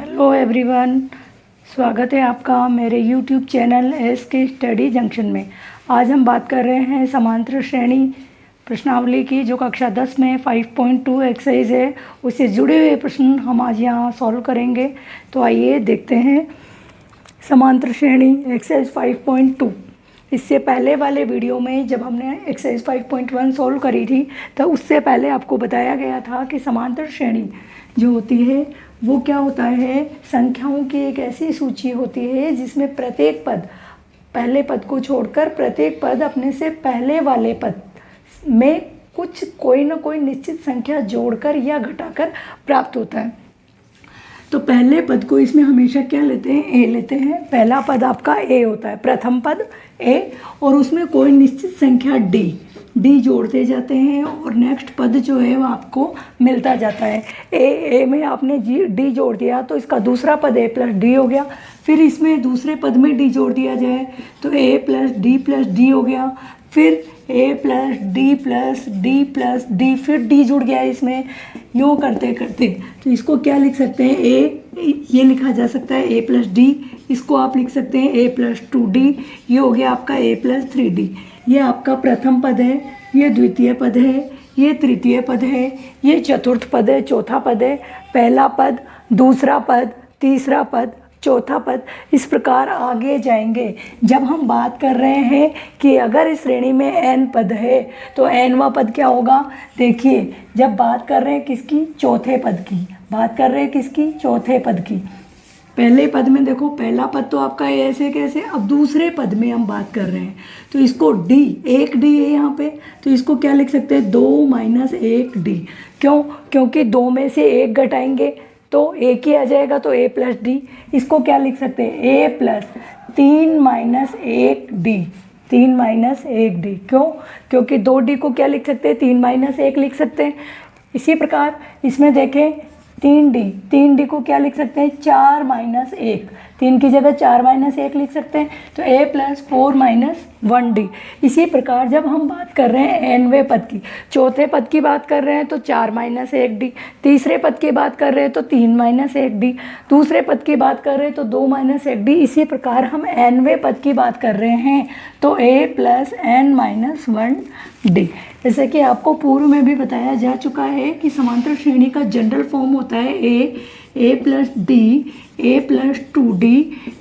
Hello everyone, स्वागत है आपका मेरे YouTube channel SK study junction में। आज हम बात कर रहे हैं समांतर श्रेणी प्रश्नावली की, जो कक्षा 10 में 5.2 एक्सरसाइज है, उससे जुड़े हुए प्रश्न हम आज यहाँ सॉल्व करेंगे। तो आइए देखते हैं समांतर श्रेणी एक्सरसाइज 5.2। इससे पहले वाले वीडियो में जब हमने एक्सरसाइज 5.1 सॉल्व करी थी, तो उससे पहले आपको बताया गया था कि समांतर श्रेणी जो होती है वो क्या होता है, संख्याओं की एक ऐसी सूची होती है जिसमें प्रत्येक पद, पहले पद को छोड़कर प्रत्येक पद अपने से पहले वाले पद में कुछ कोई ना कोई निश्चित संख्या जोड़कर या घटाकर प्राप्त होता है। तो पहले पद को इसमें हमेशा क्या लेते हैं, ए लेते हैं। पहला पद आपका ए होता है, प्रथम पद ए, और उसमें कोई निश्चित संख्या डी जोड़ते जाते हैं और नेक्स्ट पद जो है वो आपको मिलता जाता है। ए में आपने डी जोड़ दिया तो इसका दूसरा पद ए प्लस डी हो गया। फिर इसमें दूसरे पद में डी जोड़ दिया जाए तो ए प्लस डी हो गया। फिर ए प्लस डी फिर डी जुड़ गया इसमें। यूँ करते करते तो इसको क्या लिख सकते हैं, ये लिखा जा सकता है ए प्लस डी। इसको आप लिख सकते हैं ए प्लस 2d। ये हो गया आपका ए प्लस 3d। ये आपका प्रथम पद है, ये द्वितीय पद है, ये तृतीय पद है, ये चतुर्थ पद है, चौथा पद है। पहला पद, दूसरा पद, तीसरा पद, चौथा पद, इस प्रकार आगे जाएंगे। जब हम बात कर रहे हैं कि अगर इस श्रेणी में n पद है तो nवां पद क्या होगा, देखिए जब बात कर रहे हैं किसकी, चौथे पद की बात कर रहे हैं, किसकी, चौथे पद की। पहले पद में देखो, पहला पद तो आपका ऐसे कैसे, अब दूसरे पद में हम बात कर रहे हैं तो इसको एक डी है यहाँ पे, तो इसको क्या लिख सकते हैं, 2 - 1 डी। क्यों, क्योंकि 2 में से 1 घटाएंगे तो एक ही आ जाएगा, तो ए प्लस डी। इसको क्या लिख सकते हैं, ए प्लस 3 - 1 डी, 3 - 1 डी। क्यों, क्योंकि 2d को क्या लिख सकते हैं, 3 - 1 लिख सकते हैं। इसी प्रकार इसमें देखें 3d को क्या लिख सकते हैं, 4 - 1, 3 की जगह 4 - 1 लिख सकते हैं, तो a + 4 - 1d। इसी प्रकार जब हम बात कर रहे हैं nवें पद की, चौथे पद की बात कर रहे हैं तो 4 - 1d, तीसरे पद की बात कर रहे हैं तो 3 - 1d, दूसरे पद की बात कर रहे हैं तो 2 - 1d। इसी प्रकार हम nवें पद की बात कर रहे हैं तो a + n - 1d। जैसे कि आपको पूर्व में भी बताया जा चुका है कि समांतर श्रेणी का जनरल फॉर्म होता है a + d, a + 2d,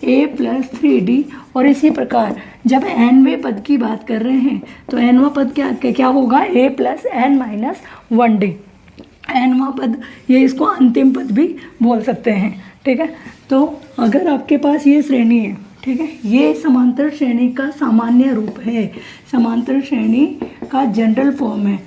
a + 3d। और इसी प्रकार जब nवें पद की बात कर रहे हैं तो nवां पद क्या होगा, a + n - 1d। nवां पद, ये इसको अंतिम पद भी बोल सकते हैं, ठीक है। तो अगर आपके पास ये श्रेणी है, ठीक है, ये समांतर श्रेणी का सामान्य रूप है, समांतर श्रेणी का जनरल फॉर्म है।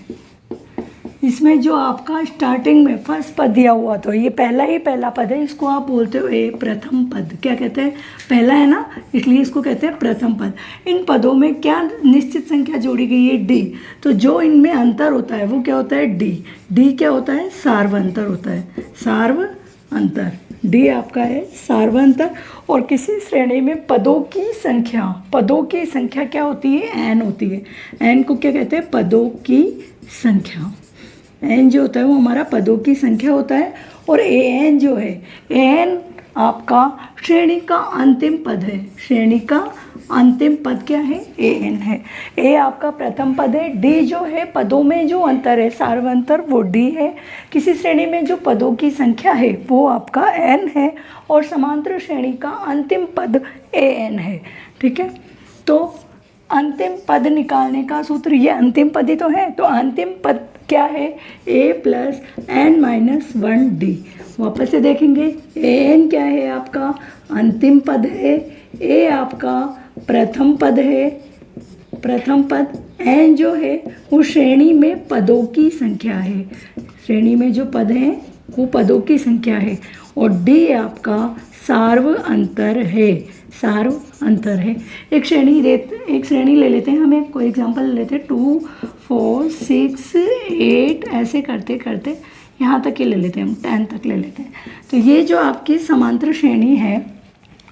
इसमें जो आपका स्टार्टिंग में फर्स्ट पद दिया हुआ, तो ये पहला पद है, इसको आप बोलते हो ए प्रथम पद। क्या कहते हैं, पहला है ना, इसलिए इसको कहते हैं प्रथम पद। इन पदों में क्या निश्चित संख्या जोड़ी गई है, डी। तो जो इनमें अंतर होता है वो क्या होता है, डी क्या होता है, सार्वअंतर होता है, सार्वअंतर। डी आपका है सार्वअंतर। और किसी श्रेणी में पदों की संख्या क्या होती है, n होती है। n को क्या कहते हैं, पदों की संख्या। n जो होता है वो हमारा पदों की संख्या होता है। और an जो है, an आपका श्रेणी का अंतिम पद है, श्रेणी का अंतिम पद क्या है, an है। a आपका प्रथम पद है। d जो है पदों में जो अंतर है, सार्वअंतर, वो d है। किसी श्रेणी में जो पदों की संख्या है वो आपका n है। और समांतर श्रेणी का अंतिम पद an है, ठीक है। तो अंतिम पद निकालने का सूत्र, ये अंतिम पद ही तो है, तो अंतिम पद क्या है, a + n - 1d। वापस से देखेंगे, an क्या है आपका अंतिम पद है, a आपका प्रथम पद है, प्रथम पद। n जो है वो श्रेणी में पदों की संख्या है, श्रेणी में जो पद हैं वो पदों की संख्या है। और d आपका सार्वअंतर है, सार्वअंतर है। एक श्रेणी ले लेते हैं, हम एक कोई एग्जांपल ले लेते हैं, 2 4 6 8 ऐसे करते करते यहाँ तक ही ले लेते हैं, हम 10 तक ले लेते हैं। तो ये जो आपकी समांतर श्रेणी है,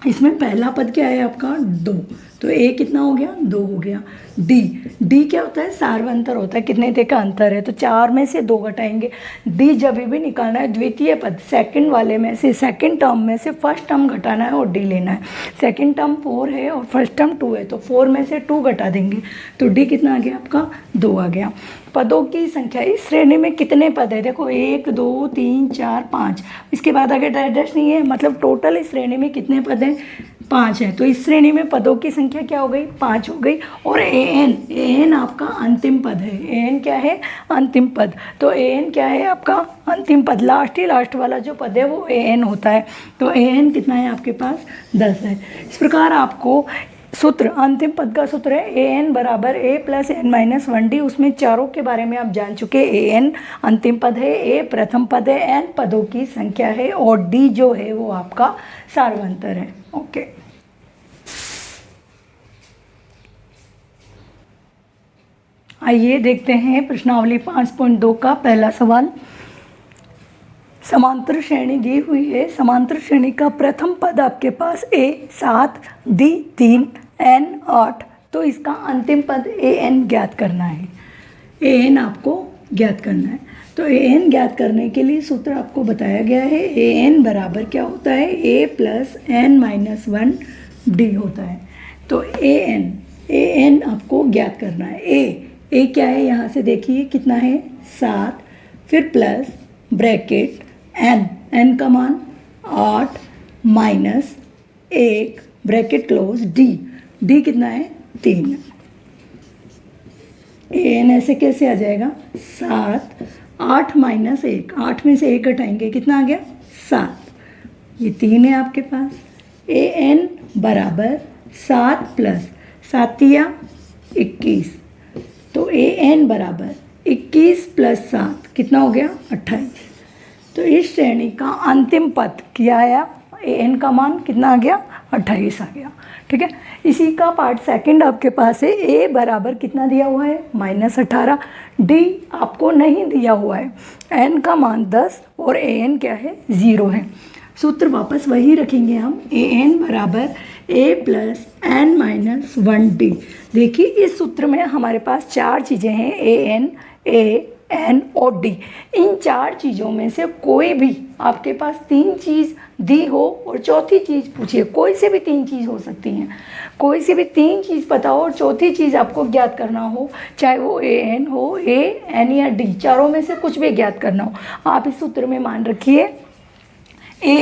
इसमें पहला पद क्या है आपका, 2। तो ए कितना हो गया, 2 हो गया। डी क्या होता है, सार्वंतर होता है, कितने थे का अंतर है, तो 4 में से 2 घटाएंगे। डी जब भी निकालना है द्वितीय पद सेकंड वाले में से, सेकंड टर्म में से फर्स्ट टर्म घटाना है और डी लेना है। सेकंड टर्म 4 है और फर्स्ट टर्म 2 है, तो 4 में से 2 घटा देंगे, तो डी कितना आ गया आपका, 2 आ गया। पदों की संख्या इस श्रेणी में कितने पद है, देखो 1 2 3 4 5, इसके बाद आगे डैश नहीं है, मतलब टोटल इस श्रेणी में कितने पद हैं, 5 है। तो इस श्रेणी में पदों की संख्या क्या हो गई, 5 हो गई। और एन आपका अंतिम पद है, एन क्या है, अंतिम पद। तो एन क्या है आपका अंतिम पद, लास्ट वाला जो पद है वो एन होता है। तो एन कितना है आपके पास, 10 है। इस प्रकार आपको सूत्र, अंतिम पद का सूत्र है ए एन बराबर ए प्लस एन माइनस 1 डी। उसमें चारों के बारे में आप जान चुके। ए एन अंतिम पद है, ए प्रथम पद है, एन पदों की संख्या है और डी जो है वो आपका सार्वंतर है। ओके, आइए देखते हैं प्रश्नावली 5.2 का पहला सवाल। समांतर श्रेणी दी हुई है, समांतर श्रेणी का प्रथम पद आपके पास ए 7, डी 3, एन 8, तो इसका अंतिम पद ए एन ज्ञात करना है। ए एन आपको ज्ञात करना है। तो ए एन ज्ञात करने के लिए सूत्र आपको बताया गया है, ए एन बराबर क्या होता है, ए प्लस एन माइनस 1 डी होता है। तो ए एन आपको ज्ञात करना है। ए क्या है, यहाँ से देखिए कितना है, 7, फिर प्लस ब्रैकेट एन का मान 8 माइनस 1 ब्रैकेट क्लोज डी कितना है, 3। एन ऐसे कैसे आ जाएगा, 7 8 माइनस 1, 8 में से 1 घटाएंगे, कितना आ गया, 7। ये 3 है आपके पास। ए एन बराबर 7 प्लस 7 या 21, तो ए एन बराबर 21 प्लस 7 कितना हो गया, 28। तो इस श्रेणी का अंतिम पद क्या आया, ए एन का मान कितना आ गया, 28 आ गया। ठीक है, इसी का पार्ट सेकंड आपके पास है। ए बराबर कितना दिया हुआ है, -18, डी आपको नहीं दिया हुआ है, एन का मान 10 और ए एन क्या है, 0 है। सूत्र वापस वही रखेंगे हम, ए एन बराबर ए प्लस एन माइनस 1 डी। देखिए इस सूत्र में हमारे पास 4 चीज़ें हैं, ए एन, ए एन और डी। इन 4 चीज़ों में से कोई भी आपके पास 3 चीज़ दी हो और चौथी चीज़ पूछिए, कोई से भी 3 चीज़ हो सकती हैं, कोई से भी 3 चीज़ पता हो और चौथी चीज़ आपको ज्ञात करना हो, चाहे वो ए एन हो, ए एन या डी, चारों में से कुछ भी ज्ञात करना हो। आप इस सूत्र में मान रखिए ए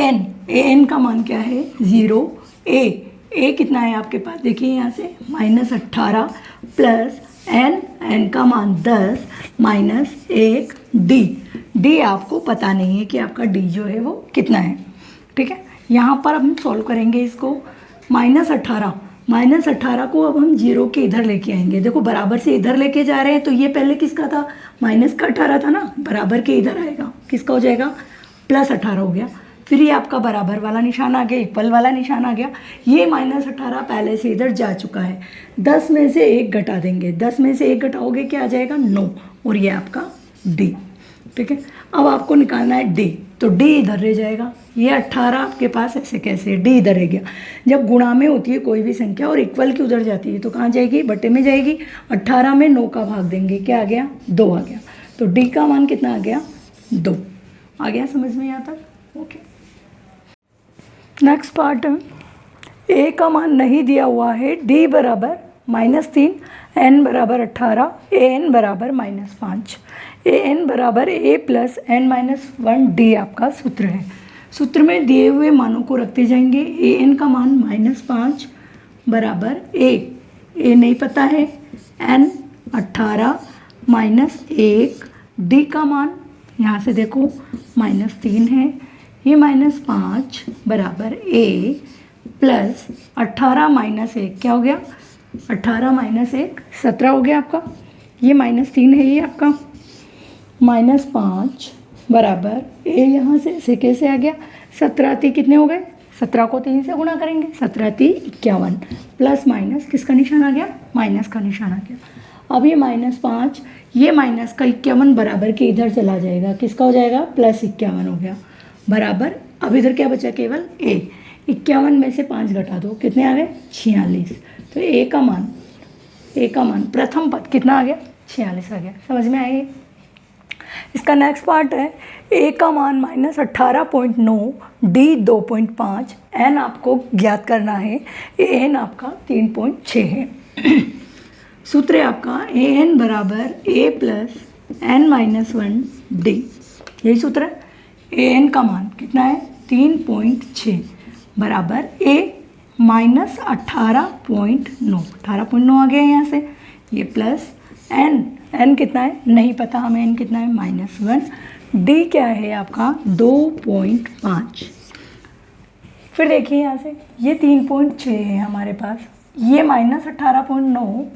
एन का मान क्या है, 0। ए कितना है आपके पास, देखिए यहाँ से -18 प्लस एन का मान 10 माइनस 1 डी आपको पता नहीं है कि आपका डी जो है वो कितना है। ठीक है, यहाँ पर हम सॉल्व करेंगे इसको। -18 को अब हम 0 के इधर लेके आएंगे। देखो बराबर से इधर लेके जा रहे हैं, तो ये पहले किसका था, माइनस का 18 था ना, बराबर के इधर आएगा, किसका हो जाएगा, +18 हो गया। फिर ये आपका बराबर वाला निशान आ गया, इक्वल वाला निशान आ गया। ये -18 पहले से इधर जा चुका है, 10 में से 1 घटा देंगे, 10 में से 1 घटाओगे क्या आ जाएगा, 9, और ये आपका डी। ठीक है, अब आपको निकालना है डी, तो डी इधर रह जाएगा। ये 18 आपके पास ऐसे कैसे, डी इधर रह गया। जब गुणा में होती है कोई भी संख्या और इक्वल की उधर जाती है तो कहाँ जाएगी, बटे में जाएगी। 18 में 9 का भाग देंगे, क्या आ गया, 2 आ गया। तो डी का मान कितना आ गया, 2 आ गया। समझ में यहाँ तक, ओके। नेक्स्ट पार्ट, ए का मान नहीं दिया हुआ है, डी बराबर -3, एन बराबर 18, ए एन बराबर -5, ए एन बराबर ए प्लस एन माइनस 1 डी आपका सूत्र है। सूत्र में दिए हुए मानों को रखते जाएंगे। ए एन का मान -5 बराबर ए नहीं पता है, एन 18 माइनस 1, डी का मान यहाँ से देखो -3 है, ये -5 बराबर ए प्लस 18 माइनस 1 क्या हो गया, 18 माइनस 1 17 हो गया आपका। ये -3 है, ये आपका -5 बराबर ए, यहाँ से कैसे आ गया, 17 × 3 कितने हो गए, 17 को 3 से गुणा करेंगे, 17 × 3 51, प्लस माइनस किसका निशान आ गया, माइनस का निशान आ गया। अब ये -5, ये माइनस का 51 बराबर के इधर चला जाएगा, किसका हो जाएगा, +51 हो गया बराबर। अब इधर क्या बचा, केवल ए। 51 में से 5 घटा दो, कितने आ गए, 46। तो ए का मान प्रथम पद कितना आ गया, 46 आ गया। समझ में आएगी। इसका नेक्स्ट पार्ट है ए का मान -18.9, डी 2.5, एन आपको ज्ञात करना है, ए एन आपका 3.6 है। सूत्र है आपका ए एन बराबर ए प्लस एन माइनस 1 डी, यही सूत्र है। ए एन का मान कितना है, 3.6 बराबर ए माइनस 18.9, 18.9 आ गया यहाँ से, ये प्लस एन कितना है नहीं पता हमें, एन कितना है -1, डी क्या है आपका 2.5। फिर देखिए यहाँ से ये 3.6 है हमारे पास, ये -18.9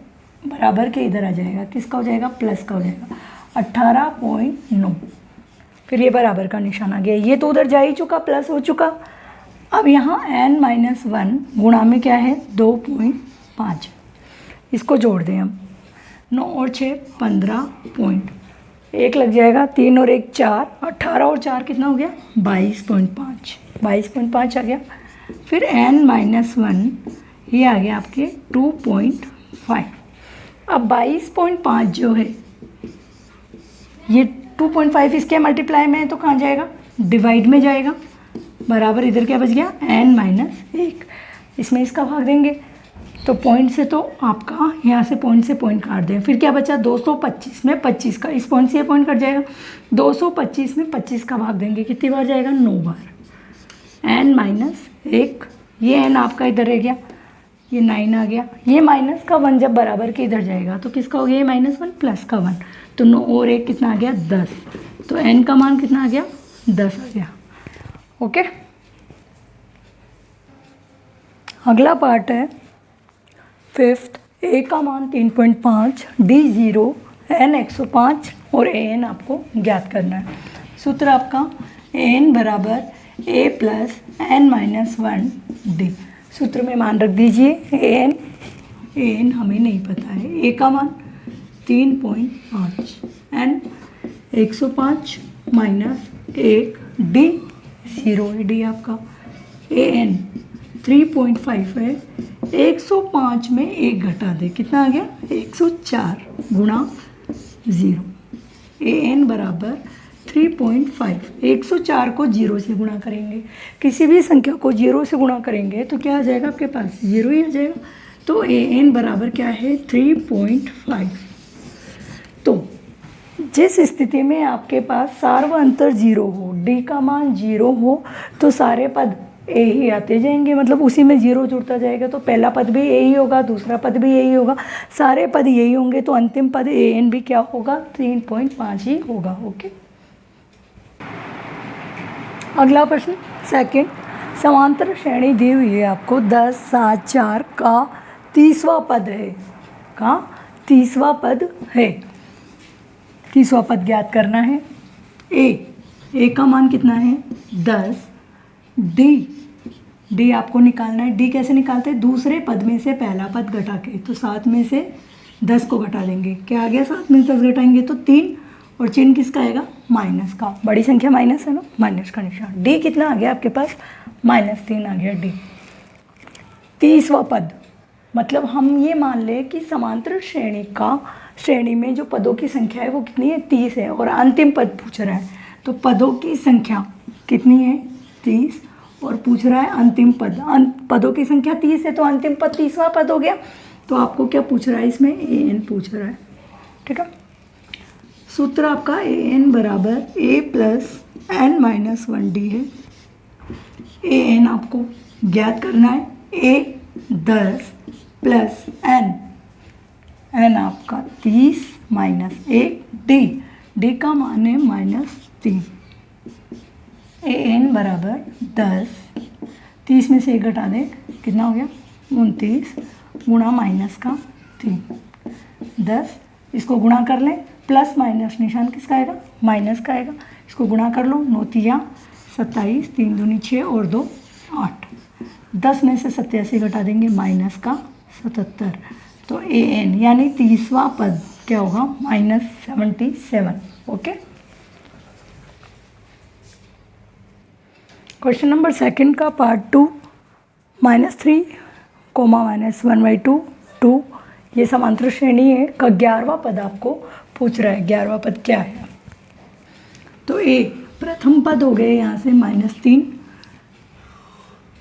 बराबर के इधर आ जाएगा, किसका हो जाएगा, प्लस का हो जाएगा, 18.9। फिर ये बराबर का निशान आ गया, ये तो उधर जा ही चुका, प्लस हो चुका। अब यहाँ n-1 गुणा में क्या है 2.5, इसको जोड़ दें हम, 9 और 6 15 पॉइंट, एक लग जाएगा, 3 और 1 4, 18 और 4 कितना हो गया 22.5 आ गया। फिर n-1 ये आ गया आपके 2.5। अब 22.5 जो है ये 2.5 इसके मल्टीप्लाई में है तो कहाँ जाएगा, डिवाइड में जाएगा, बराबर इधर क्या बच गया n-1, इसमें इसका भाग देंगे तो पॉइंट से तो आपका यहाँ से पॉइंट काट दें, फिर क्या बचा 225 में 25 का, इस पॉइंट से ये पॉइंट कट जाएगा, 225 में 25 का भाग देंगे, कितनी बार जाएगा 9 बार, n-1, ये n आपका इधर रह गया, ये 9 आ गया, ये माइनस का 1 जब बराबर के इधर जाएगा तो किसका हो गया, ये -1 प्लस का 1, तो 9 और 1 कितना आ गया 10, तो n का मान कितना आ गया 10 आ गया। ओके, अगला पार्ट है 5th, ए का मान 3.5, डी 0, एन 105 और ए एन आपको ज्ञात करना है। सूत्र आपका ए एन बराबर ए प्लस एन माइनस 1 डी, सूत्र में मान रख दीजिए ए एन हमें नहीं पता है, ए का मान 3.5, एन 105 माइनस 1, डी 0 है, डी आपका, ए एन 3.5 है, 105 में 1 घटा दे, कितना आ गया 104 गुणा 0, ए एन बराबर 3.5, 104 को 0 से गुणा करेंगे, किसी भी संख्या को 0 से गुणा करेंगे तो क्या आ जाएगा आपके पास 0 ही आ जाएगा, तो ए एन बराबर क्या है 3.5। तो जिस स्थिति में आपके पास सार्वअंतर 0 हो, डी का मान 0 हो तो सारे पद ए ही आते जाएंगे, मतलब उसी में 0 जुड़ता जाएगा, तो पहला पद भी ए ही होगा, दूसरा पद भी ए ही होगा, सारे पद यही होंगे, तो अंतिम पद ए एन भी क्या होगा 3.5 ही होगा। ओके, अगला प्रश्न सेकंड, समांतर श्रेणी दी हुई है आपको 10 7 4 का 30वां पद है, का 30वां पद है, 30वां पद ज्ञात करना है। ए का मान कितना है 10, डी आपको निकालना है, डी कैसे निकालते हैं, दूसरे पद में से पहला पद घटा के, तो 7 में से 10 को घटा देंगे, क्या आ गया 7 में से 10 घटाएंगे तो 3, और चिन्ह किसका आएगा माइनस का, बड़ी संख्या माइनस है ना, माइनस का निशान, डी कितना आ गया आपके पास -3 आ गया डी। 30वां पद, मतलब हम ये मान लें कि समांतर श्रेणी में जो पदों की संख्या है वो कितनी है 30 है, और अंतिम पद पूछ रहा है, तो पदों की संख्या कितनी है 30, और पूछ रहा है अंतिम पद, पदों की संख्या 30 है तो अंतिम पद 30वां पद हो गया, तो आपको क्या पूछ रहा है इसमें ए एन पूछ रहा है, ठीक है। सूत्र आपका ए एन बराबर ए प्लस एन माइनस 1 डी है, ए एन आपको ज्ञात करना है, ए 10 प्लस एन आपका 30 माइनस 1 डी का मान है -3, ए एन बराबर 10, 30 में से 1 घटा दे, कितना हो गया 29 गुणा माइनस का 3, 10, इसको गुणा कर लें, प्लस माइनस निशान किसका आएगा माइनस का आएगा, इसको गुणा कर लो, 9 तिया 27, 3 दूनी 6 और 2 8, 10 में से 87 घटा देंगे माइनस का 77, तो ए एन यानी 30वां पद क्या होगा -77। ओके, क्वेश्चन नंबर सेकंड का पार्ट 2, -3 कोमा माइनस 1/2 2। ये समांतर श्रेणी है का 11वां पद आपको पूछ रहा है। 11वां पद क्या है? तो ए प्रथम पद हो गए यहाँ से -3,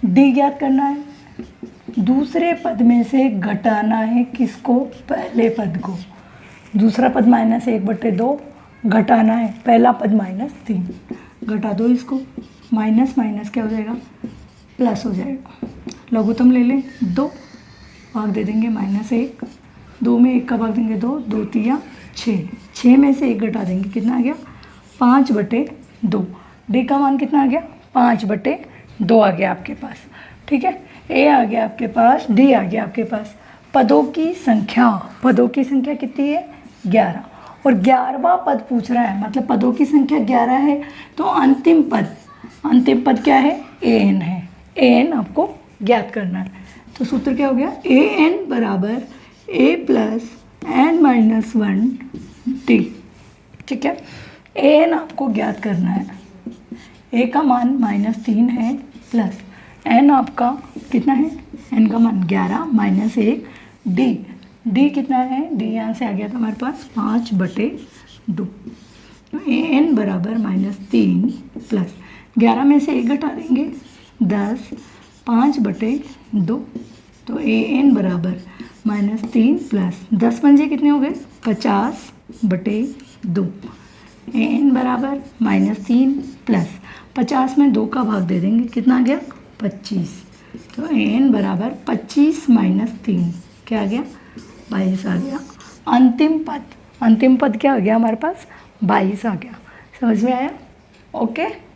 डी ज्ञात करना है। दूसरे पद में से घटाना है किसको? पहले पद को। दूसरा पद -1/2 घटाना है पहला पद -3। घटा दो इसको, माइनस माइनस क्या हो जाएगा? प्लस हो जाएगा। लघुत्तम ले लें 2, भाग दे देंगे -1, 2 में 1 का भाग देंगे 2, 2 तिया 6, 6 में से 1 घटा देंगे, कितना आ गया? 5/2। डी का मान कितना आ गया? 5/2 आ गया आपके पास। ठीक है, ए आ गया आपके पास, डी आ गया आपके पास। पदों की संख्या कितनी है? 11। और 11वां पद पूछ रहा है, मतलब पदों की संख्या 11 है, तो अंतिम पद क्या है? an है। an आपको ज्ञात करना है। तो सूत्र क्या हो गया? an बराबर a प्लस n-1 d। ठीक है, an आपको ज्ञात करना है। a का मान -3 है, प्लस n आपका कितना है? n का मान 11 -1 d कितना है? d यहाँ से आ गया था हमारे पास 5/2। तो an बराबर -3 प्लस 11 में से 1 घटा देंगे 10, 5/2। तो an बराबर -3 प्लस 10 पंजे कितने हो गए? 50/2। an बराबर -3 प्लस 50 में 2 का भाग दे देंगे, कितना आ गया? 25। तो an बराबर 25 - 3 क्या आ गया? 22 आ गया। अंतिम पद क्या आ गया हमारे पास? 22 आ गया। समझ में आया? ओके।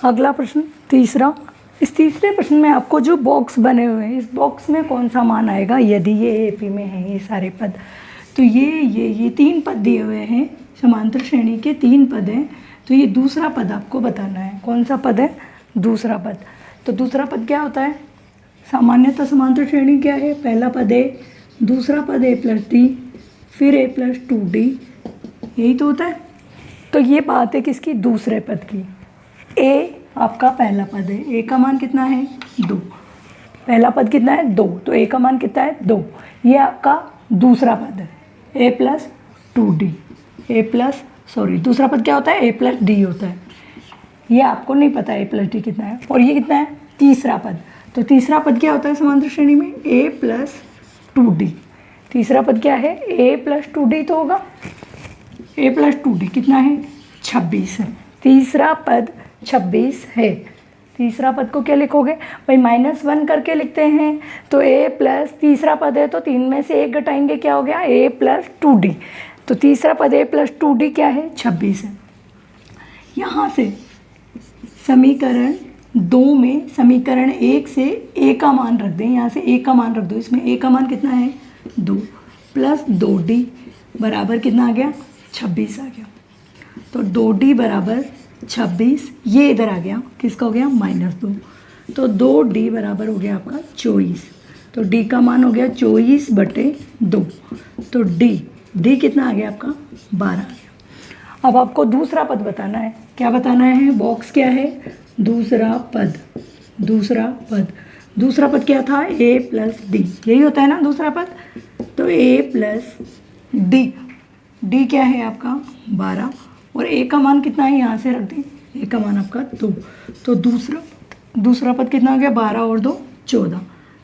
अगला प्रश्न तीसरा। इस तीसरे प्रश्न में आपको जो बॉक्स बने हुए हैं, इस बॉक्स में कौन सा मान आएगा यदि ये एपी में है ये सारे पद? तो ये 3 पद दिए हुए हैं, समांतर श्रेणी के 3 पद हैं। तो ये दूसरा पद आपको बताना है। कौन सा पद है? दूसरा पद। तो दूसरा पद क्या होता है? सामान्यतः समांतर श्रेणी क्या है? पहला पद ए, दूसरा पद a + d, फिर a + 2d, यही तो होता है। तो ये बात है किसकी? दूसरे पद की। a आपका पहला पद है, a का मान कितना है? 2। पहला पद कितना है? 2, तो a का मान कितना है? 2। ये आपका दूसरा पद है, a + 2d, दूसरा पद क्या होता है? a + d होता है। ये आपको नहीं पता a + d कितना है। और ये कितना है? तीसरा पद। तो तीसरा पद क्या होता है समांतर श्रेणी में? a + 2d। तीसरा पद क्या है? a + 2d तो होगा। a + 2d कितना है? 26 है। तीसरा पद 26 है। तीसरा पद को क्या लिखोगे भाई? -1 करके लिखते हैं। तो a प्लस तीसरा पद है तो 3 में से 1 घटाएंगे, क्या हो गया? a + 2d। तो तीसरा पद a + 2d क्या है? 26 है। यहाँ से समीकरण 2 में समीकरण 1 से a का मान रख दें। यहाँ से a का मान रख दो। इसमें a का मान कितना है? 2 + 2d बराबर कितना आ गया? 26 आ गया। तो 2d बराबर 26, ये इधर आ गया, किसका हो गया? -2। तो 2d बराबर हो गया आपका 24। तो d का मान हो गया 24/2। तो d कितना आ गया आपका? 12 आ गया। अब आपको दूसरा पद बताना है। क्या बताना है? बॉक्स क्या है? दूसरा पद। दूसरा पद क्या था? a + d, यही होता है ना दूसरा पद। तो a + d क्या है आपका? 12। और a का मान कितना है? यहाँ से रख दें, a का मान आपका 2। तो दूसरा पद कितना आ गया? 12 और 2 14।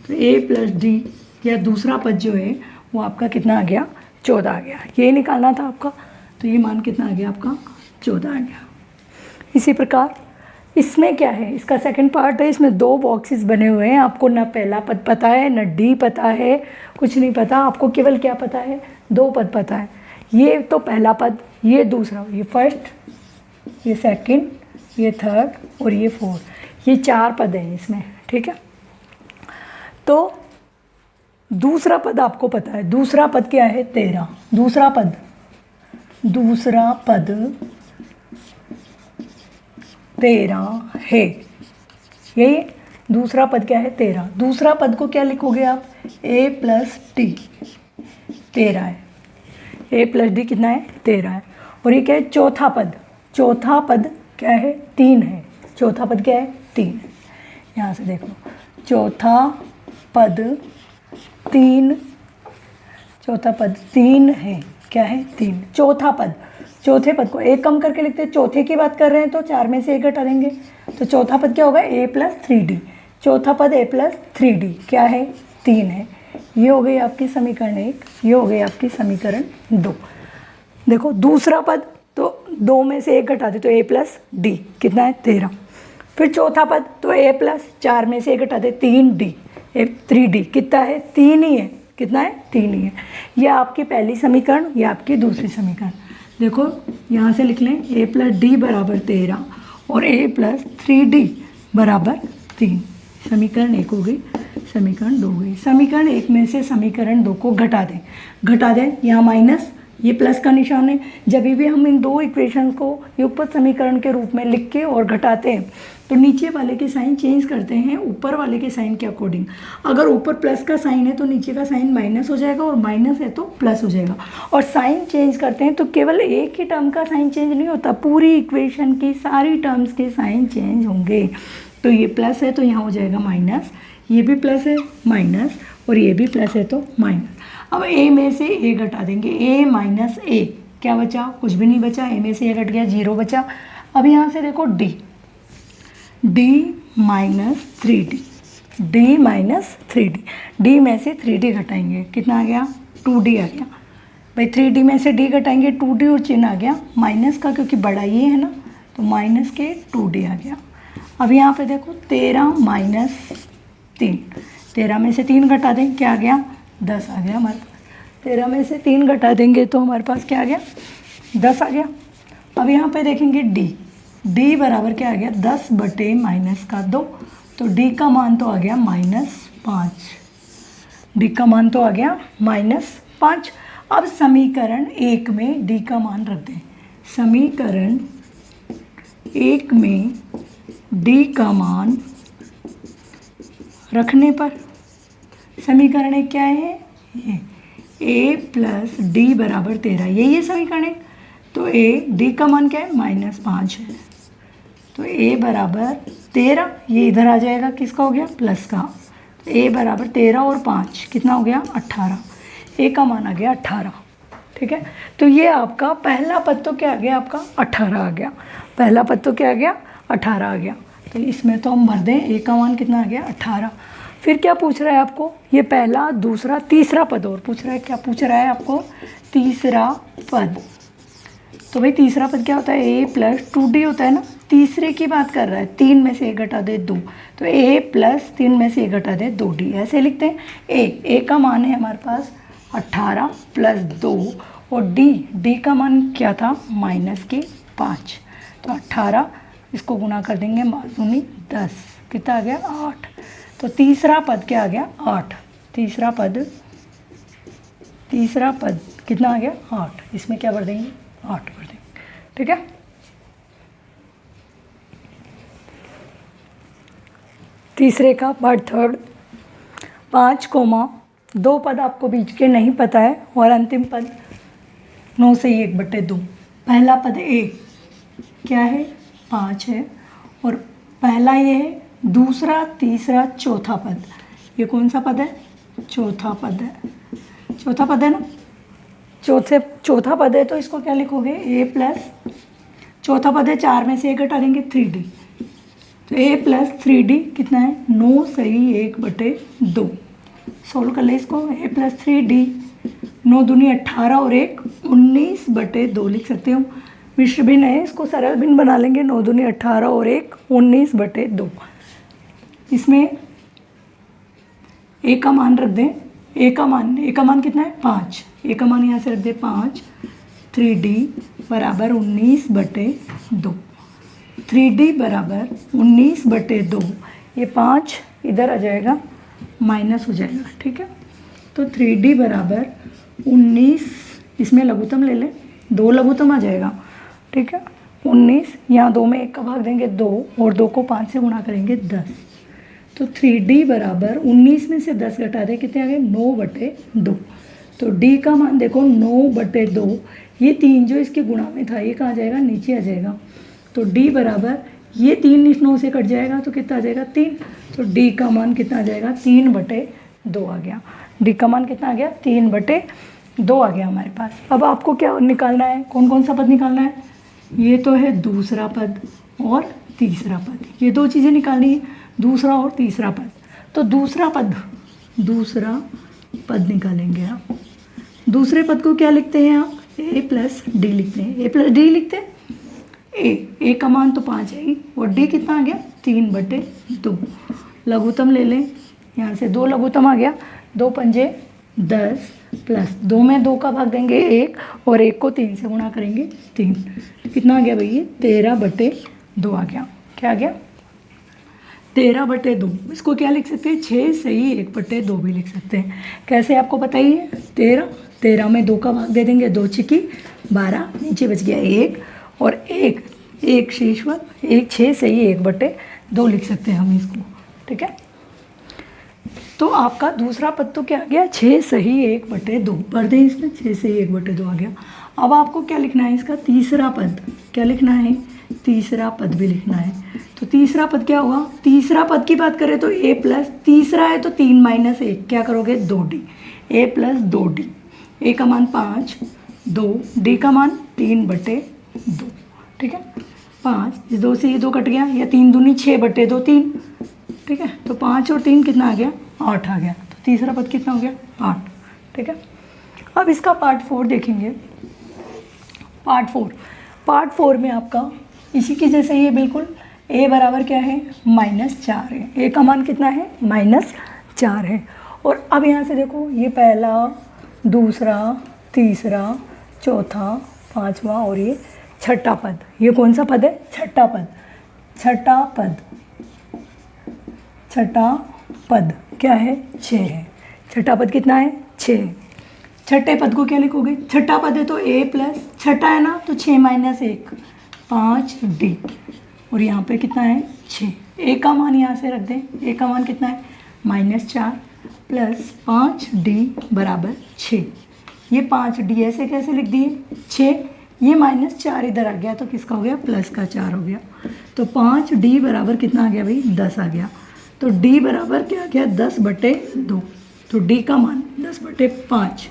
तो a + d या दूसरा पद जो है वो आपका कितना आ गया? 14 आ गया। ये निकालना था आपका। तो ये मान कितना आ गया आपका? 14 आ गया। इसी प्रकार इसमें क्या है? इसका सेकंड पार्ट है। इसमें 2 बॉक्सेस बने हुए हैं। आपको ना पहला पद पता है, ना डी पता है, कुछ नहीं पता। आपको केवल क्या पता है? 2 पद पता है। ये तो पहला पद, ये दूसरा, ये फर्स्ट, ये सेकंड, ये थर्ड और ये फोर्थ, ये 4 पद हैं इसमें। ठीक है, तो दूसरा पद आपको पता है। दूसरा पद क्या है? 13। दूसरा पद 13 है। यही दूसरा पद क्या है? 13। दूसरा पद को क्या लिखोगे आप? a + d 13 है। a + d कितना है? 13 है। और ये क्या है? चौथा पद क्या है? 3 है। चौथा पद क्या है? 3 है। यहाँ से देखो, चौथा पद 3, चौथा पद 3 है, क्या है 3, चौथा पद, चौथे पद को एक कम करके लिखते हैं, चौथे की बात कर रहे हैं तो 4 में से 1 घटा देंगे, तो चौथा पद क्या होगा a + 3d, चौथा पद a + 3d क्या है 3 है। ये हो गई आपकी समीकरण 1, ये हो गई आपकी समीकरण 2। देखो दूसरा पद, तो 2 में से 1 घटा दे तो a + d कितना है 13, फिर चौथा पद तो a + 4 में से 1 घटा दे 3d, 3d कितना है 3 ही है, कितना है 3 ही है। ये आपकी पहली समीकरण, ये आपकी दूसरी समीकरण। देखो यहाँ से लिख लें a + d = 13 और a + 3d = 3, समीकरण 1 हो गई, समीकरण 2 हो गई। समीकरण 1 में से समीकरण 2 को घटा दें, यहाँ माइनस, ये प्लस का निशान है। जब भी हम इन दो इक्वेशन को युगपत समीकरण के रूप में लिख के और घटाते हैं तो नीचे वाले के साइन चेंज करते हैं ऊपर वाले के साइन के अकॉर्डिंग। अगर ऊपर प्लस का साइन है तो नीचे का साइन माइनस हो जाएगा, और माइनस है तो प्लस हो जाएगा। और साइन चेंज करते हैं तो केवल एक ही टर्म का साइन चेंज नहीं होता, पूरी इक्वेशन की सारी टर्म्स के साइन चेंज होंगे। तो ये प्लस है तो यहाँ हो जाएगा माइनस, ये भी प्लस है माइनस, और ये भी प्लस है तो माइनस। अब a में से a घटा देंगे, a - a क्या बचा, कुछ भी नहीं बचा, a में से a घट गया 0 बचा। अब यहाँ से देखो d - 3d, d - 3d, d में से 3d घटाएंगे, कितना आ गया 2d आ गया। भाई 3d में से d घटाएंगे 2d, और चिन्ह आ गया माइनस का, क्योंकि बड़ा ये है ना, तो माइनस के 2d आ गया। अब यहाँ पे देखो 13 - 3, 13 में से 3 घटा दें, क्या आ गया 10 आ गया हमारे पास। 13 में से 3 घटा देंगे तो हमारे पास क्या आ गया 10 आ गया। अब यहाँ पे देखेंगे d बराबर क्या आ गया 10 बटे -2, तो d का मान तो आ गया -5, d का मान तो आ गया -5। अब समीकरण 1 में d का मान रख दें, समीकरण 1 में d का मान रखने पर समीकरण 1 क्या है, ये a + d = 13, यही है समीकरण 1। तो d का मान क्या है -5 है, तो a = 13, ये इधर आ जाएगा, किसका हो गया प्लस का, तो a = 13 और 5 कितना हो गया 18, a का मान आ गया 18। ठीक है, तो ये आपका पहला पद तो क्या आ गया आपका 18 आ गया, पहला पद तो क्या आ गया 18 आ गया। तो इसमें तो हम भर दें, a का मान कितना आ गया 18। फिर क्या पूछ रहा है आपको, ये पहला दूसरा तीसरा पद और पूछ रहा है, क्या पूछ रहा है आपको तीसरा पद। तो भाई तीसरा पद क्या होता है a + 2d होता है ना, तीसरे की बात कर रहा है, 3 में से 1 घटा दे 2, तो a + 3 में से 1 घटा दे 2d, ऐसे लिखते हैं। a का मान है हमारे पास 18 + 2, और d का मान क्या था -5, तो 18 इसको गुना कर देंगे मासूनी 10, कितना आ गया 8। तो तीसरा पद क्या आ गया 8, तीसरा पद कितना आ गया 8, इसमें क्या भर देंगे 8 भर देंगे। ठीक है, तीसरे का पार्ट थर्ड, 5, 2 पद आपको बीच के नहीं पता है, और अंतिम पद 9 से 1/2। पहला पद a क्या है 5 है, और पहला ये है, दूसरा तीसरा चौथा पद, ये कौन सा पद है चौथा पद है, चौथा पद है ना, चौथा पद है, तो इसको क्या लिखोगे a + चौथा पद है 4 में से 1 घटा देंगे 3d, तो a + 3d कितना है 9 सही 1/2। सोल्व कर ले इसको, a + 3d 9 दूनी 18 और 1 19/2 लिख सकते हो। मिश्र भिन्न है, इसको सरल भिन्न बना लेंगे, 9 दूनी 18 और 1 19/2। इसमें a का मान रख दें, a का मान कितना है 5, a का मान यहाँ से रख दे 5, 3d = 19/2, 3d = 19/2, ये 5 इधर आ जाएगा माइनस हो जाएगा। ठीक है, तो 3d = 19, इसमें लघुत्तम ले लें, 2 लघुत्तम आ जाएगा। ठीक है, 19, यहाँ 2 में 1 का भाग देंगे 2, और 2 को 5 से गुणा करेंगे 10, तो 3d = 19 में से 10 घटा दें, कितने आ गए 9/2। तो d का मान देखो 9/2, ये 3 जो इसके गुणा में था ये कहाँ जाएगा नीचे आ जाएगा, तो d = ये 3 इस 9 से कट जाएगा तो कितना आ जाएगा 3। तो डी का मान कितना आ जाएगा 3/2 आ गया। डी का मान कितना आ गया 3/2 आ गया हमारे पास। अब आपको क्या निकालना है, कौन कौन सा पद निकालना है? ये तो है दूसरा पद और तीसरा पद, ये दो चीज़ें निकालनी है, दूसरा और तीसरा पद। तो दूसरा पद निकालेंगे आप। दूसरे पद को क्या लिखते हैं आप? a प्लस डी लिखते हैं। a प्लस डी लिखते हैं। ए का मान तो 5 है ही, और डी कितना आ गया 3/2। लघुत्तम ले लें, यहाँ से 2 लघुत्तम आ गया, 2 पंजे 10 प्लस 2 में 2 का भाग देंगे 1, और 1 को 3 से गुणा करेंगे 3। कितना आ गया भैया 13/2 आ गया। क्या आ गया 13/2। इसको क्या लिख सकते हैं 6 सही 1/2 भी लिख सकते हैं। कैसे आपको पता ही है, 13 में 2 का भाग दे देंगे, 2 चिकी 12, नीचे बच गया 1, और 1 शेषवर 1 6 सही 1/2 लिख सकते हैं हम इसको। ठीक है, तो आपका दूसरा पद तो क्या आ गया 6 सही 1/2 भर दें इसमें, 6 सही 1/2 आ गया। अब आपको क्या लिखना है इसका तीसरा पद, क्या लिखना है तीसरा पद भी लिखना है। तो तीसरा पद क्या होगा, तीसरा पद की बात करें तो a प्लस, तीसरा है तो 3 - 1 क्या करोगे 2d, a plus 2d। a का मान 5, 2, d का मान 3/2। ठीक है, 5, इस 2 से ये 2 कट गया, या 3 दूनी 6/2 3। ठीक है, तो 5 और 3 कितना आ गया 8 आ गया। तो तीसरा पद कितना हो गया 8। ठीक है, अब इसका पार्ट 4 देखेंगे। पार्ट 4 में आपका इसी की जैसे ही है बिल्कुल। a बराबर क्या है -4 है, a का मान कितना है -4 है। और अब यहाँ से देखो, ये पहला, दूसरा, तीसरा, चौथा, पांचवा और ये छठा पद। ये कौन सा पद है छठा पद क्या है 6 है। छठा पद कितना है 6। छठे पद को क्या लिखोगे, छठा पद है तो a प्लस, छठा है ना तो 6 - 1 5d, और यहाँ पे कितना है 6। a का मान यहाँ से रख दें, a का मान कितना है -4 प्लस 5d बराबर 6। ये 5d ऐसे कैसे लिख दिए 6, ये -4 इधर आ गया तो किसका हो गया प्लस का 4 हो गया। तो 5d बराबर कितना आ गया भाई 10 आ गया। तो d बराबर क्या आ गया 10/2। तो d का मान 10/5